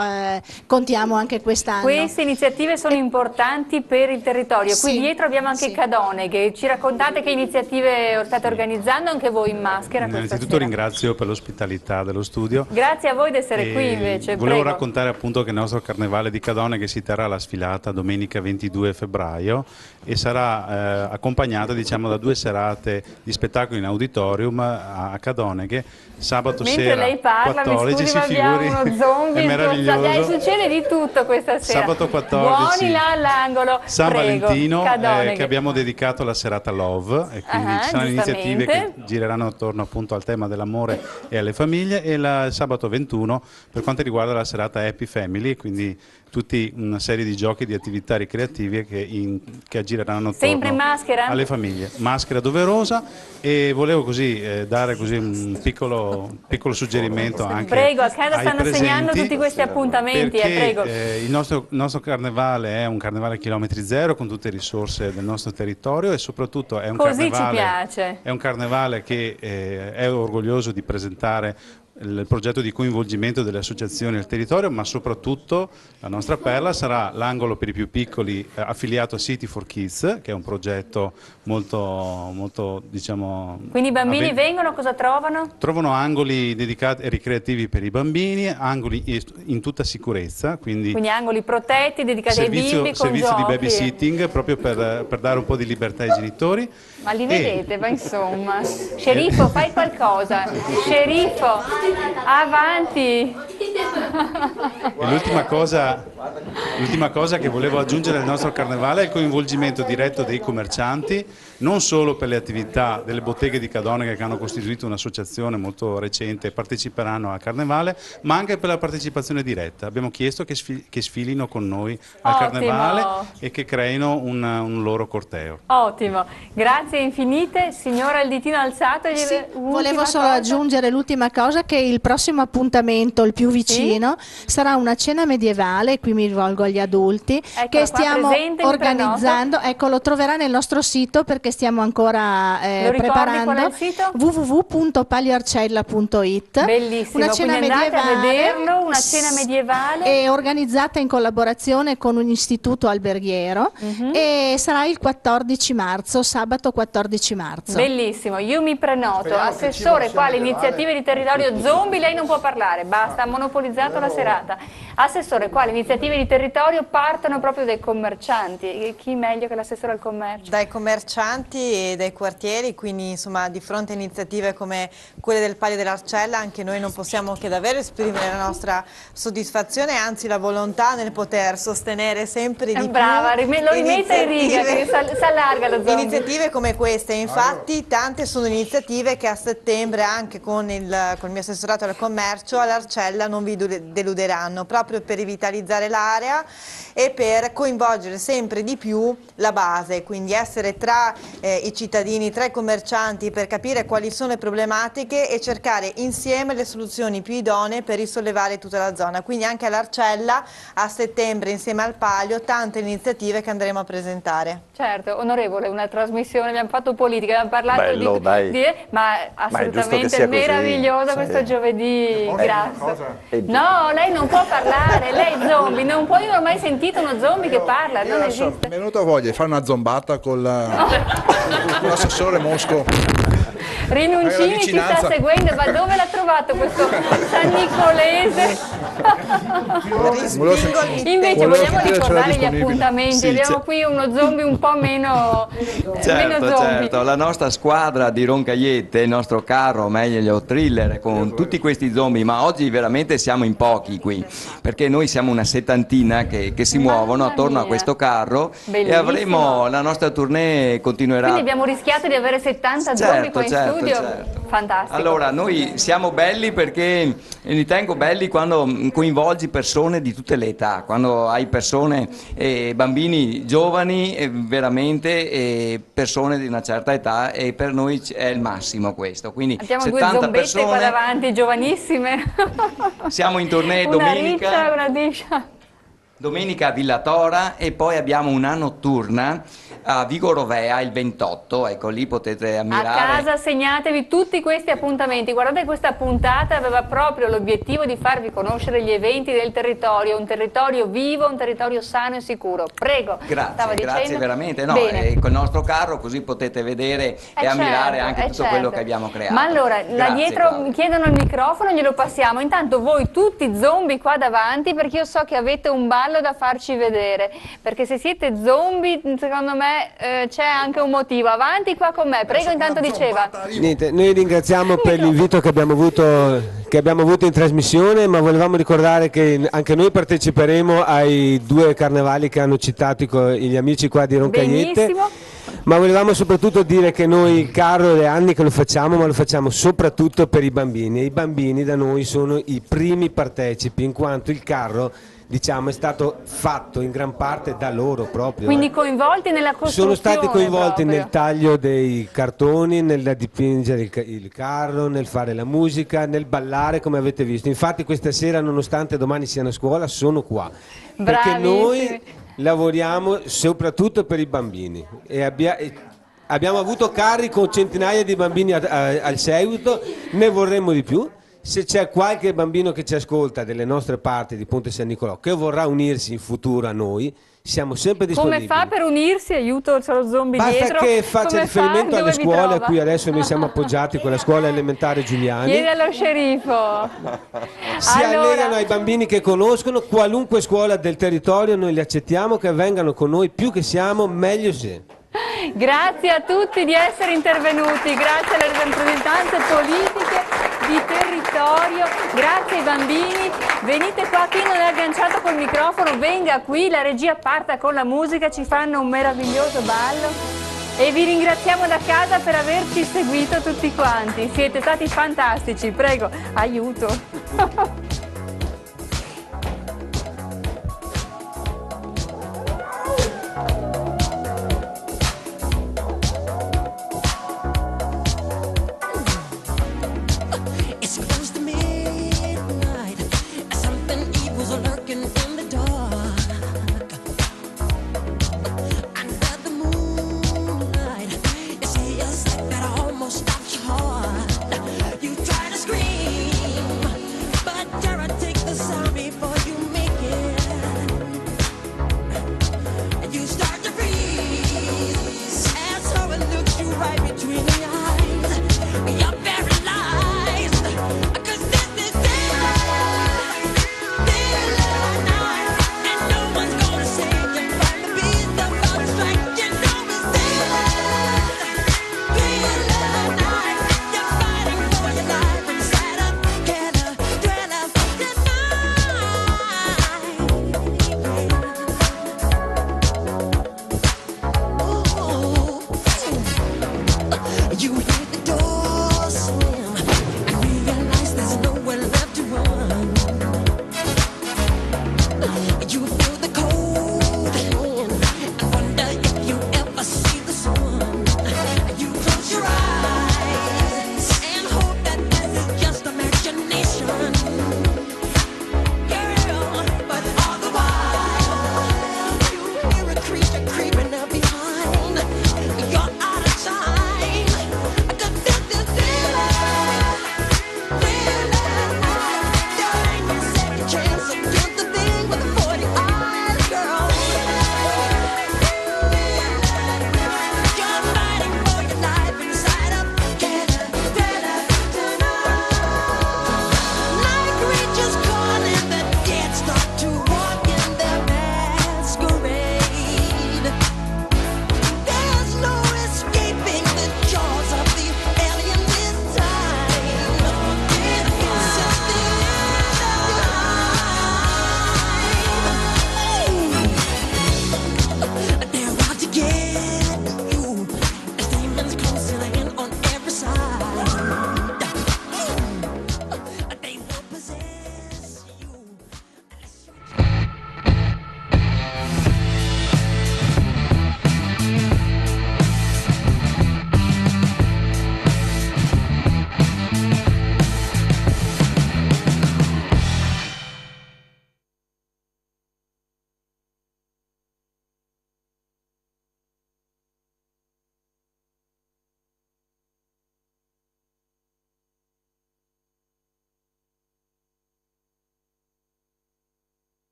contiamo anche quest'anno quest'anno. Queste iniziative sono importanti per il territorio. Qui Sì, dietro abbiamo anche Cadone, che ci raccontate che iniziative state organizzando anche voi in maschera questa Innanzitutto sera. ringrazio per l'ospitalità dello studio. Grazie a voi di essere qui invece. Volevo Prego. raccontare appunto che il nostro carnevale di Cadone che si terrà alla sfilata domenica 22 febbraio e sarà accompagnata diciamo da 2 serate di spettacolo in auditorium a Cadone che sabato Mentre sera lei parla, 14 mi si scusi, ma figuri, abbiamo uno zombie, è meraviglioso. Succede di tutto questa sera. Sabato 14 Buoni là all'angolo. San Prego, Valentino Cadone, che abbiamo dedicato alla serata Love e quindi ci saranno iniziative che gireranno attorno appunto al tema dell'amore e alle famiglie e il sabato 21 per quanto riguarda la serata Happy Family, quindi tutti una serie di giochi, di attività ricreative che aggireranno attorno sempre in maschera? alle famiglie. Maschera doverosa e volevo così dare così un piccolo suggerimento anche Prego, a casa ai stanno presenti, segnando tutti questi appuntamenti, perché prego. il nostro carnevale è un carnevale chilometri zero con tutte le risorse del nostro territorio e soprattutto è un Così carnevale, ci piace. è un carnevale che è orgoglioso di presentare il progetto di coinvolgimento delle associazioni del territorio, ma soprattutto la nostra perla sarà l'angolo per i più piccoli affiliato a City for Kids, che è un progetto molto diciamo... Quindi i bambini vengono, cosa trovano? Trovano angoli dedicati e ricreativi per i bambini, angoli in tutta sicurezza, quindi Quindi angoli protetti, dedicati ai bimbi con servizio di giochi. babysitting proprio per dare un po' di libertà ai genitori. Ma li vedete, ma insomma. Sceriffo, fai qualcosa. Sceriffo, avanti. E l'ultima cosa che volevo aggiungere al nostro carnevale è il coinvolgimento diretto dei commercianti, non solo per le attività delle botteghe di Cadone che hanno costituito un'associazione molto recente e parteciperanno al carnevale, ma anche per la partecipazione diretta. Abbiamo chiesto che sfilino con noi al carnevale e che creino un loro corteo. Ottimo, grazie infinite. Signora il ditino alzato. Volevo solo aggiungere l'ultima cosa, che il prossimo appuntamento, il più vicino, sarà una cena medievale, qui mi rivolgo agli adulti, che stiamo organizzando. Ecco, lo troverà nel nostro sito perché stiamo ancora preparando. Qual è il sito? www.palioarcella.it. Bellissimo, una cena quindi andate medievale, a vederlo, una cena medievale. È organizzata in collaborazione con un istituto alberghiero e sarà il 14 marzo, sabato 14 marzo. Bellissimo, io mi prenoto. Assessore, quale iniziative di territorio zombie? Lei non può parlare, basta, ha monopolizzato la serata. Assessore, quali iniziative di territorio partono proprio dai commercianti? E chi meglio che l'assessore al commercio? Dai commercianti e dai quartieri, quindi insomma di fronte a iniziative come quelle del Palio dell'Arcella anche noi non possiamo che davvero esprimere la nostra soddisfazione e anzi la volontà nel poter sostenere sempre di più. Brava, lo rimetta in riga, che si allarga lo zombie. Iniziative come queste, infatti tante sono iniziative che a settembre anche con il mio assessorato al commercio all'Arcella non vi deluderanno, proprio per rivitalizzare l'area e per coinvolgere sempre di più la base, quindi essere tra i cittadini, tra i commercianti per capire quali sono le problematiche e cercare insieme le soluzioni più idonee per risollevare tutta la zona. Quindi anche all'Arcella a settembre insieme al Palio tante iniziative che andremo a presentare. Certo, onorevole, una trasmissione, abbiamo fatto politica, abbiamo parlato Bello, ma assolutamente meraviglioso questo giovedì, grazie. No, lei non può parlare, lei zombie, non può, io non ho mai sentito uno zombie che parla, non esiste. Mi è venuta voglia di fare una zombata con l'assessore Mosco. Rinuncini ci sta seguendo, ma dove l'ha trovato questo San Nicolese? Invece vogliamo ricordare gli appuntamenti, abbiamo qui uno zombie un po' meno zombie. Certo, la nostra squadra di Roncaiette, il nostro carro, meglio thriller, con tutti questi zombie, ma oggi veramente siamo in pochi qui, perché noi siamo una settantina che si muovono attorno a questo carro. Bellissimo. E avremo la nostra tournée continuerà. Quindi abbiamo rischiato di avere 70 zombie qua in studio. Fantastico. Allora, noi siamo belli perché ritengo belli quando coinvolgi persone di tutte le età, quando hai persone, bambini giovani, veramente persone di una certa età, e per noi è il massimo questo. Quindi abbiamo 70 due zombette persone, qua davanti, giovanissime. Siamo in tournée una discia. domenica a Villa Tora e poi abbiamo una notturna a Vigo Rovea il 28, ecco lì potete ammirare. A casa segnatevi tutti questi appuntamenti, guardate questa puntata aveva proprio l'obiettivo di farvi conoscere gli eventi del territorio, un territorio vivo, un territorio sano e sicuro. Prego. Grazie veramente, no, col nostro carro così potete vedere e ammirare anche tutto quello che abbiamo creato. Ma allora, là dietro mi chiedono il microfono, glielo passiamo, intanto voi tutti zombie qua davanti, perché io so che avete un ballo da farci vedere, perché se siete zombie secondo me c'è anche un motivo. Avanti qua con me, prego, intanto diceva. Niente, noi ringraziamo per l'invito che abbiamo avuto in trasmissione, ma volevamo ricordare che anche noi parteciperemo ai 2 carnevali che hanno citato gli amici qua di Roncaiette. Benissimo. Ma volevamo soprattutto dire che noi il carro è anni che lo facciamo, ma lo facciamo soprattutto per i bambini, e i bambini da noi sono i primi partecipi, in quanto il carro, diciamo, è stato fatto in gran parte da loro proprio. Quindi coinvolti nella costruzione. Sono stati coinvolti proprio nel taglio dei cartoni, nel dipingere il carro, nel fare la musica, nel ballare, come avete visto. Infatti questa sera, nonostante domani siano a scuola, sono qua. Perché noi lavoriamo soprattutto per i bambini e abbiamo avuto carri con centinaia di bambini al seguito, ne vorremmo di più. Se c'è qualche bambino che ci ascolta delle nostre parti di Ponte San Nicolò che vorrà unirsi in futuro a noi, siamo sempre disponibili. Come fa per unirsi? Aiuto, c'è lo zombie dietro. Basta che faccia riferimento alle scuole a cui adesso noi siamo appoggiati, con la scuola elementare Giuliani. Chiedi allo sceriffo. Si allegano ai bambini che conoscono, qualunque scuola del territorio noi li accettiamo, che vengano con noi, più che siamo, meglio se. Grazie a tutti di essere intervenuti, grazie alle rappresentanze politiche di territorio, grazie ai bambini. Venite qua, chi non è agganciato col microfono venga qui, la regia parta con la musica, ci fanno un meraviglioso ballo e vi ringraziamo da casa per averci seguito tutti quanti, siete stati fantastici, prego, aiuto.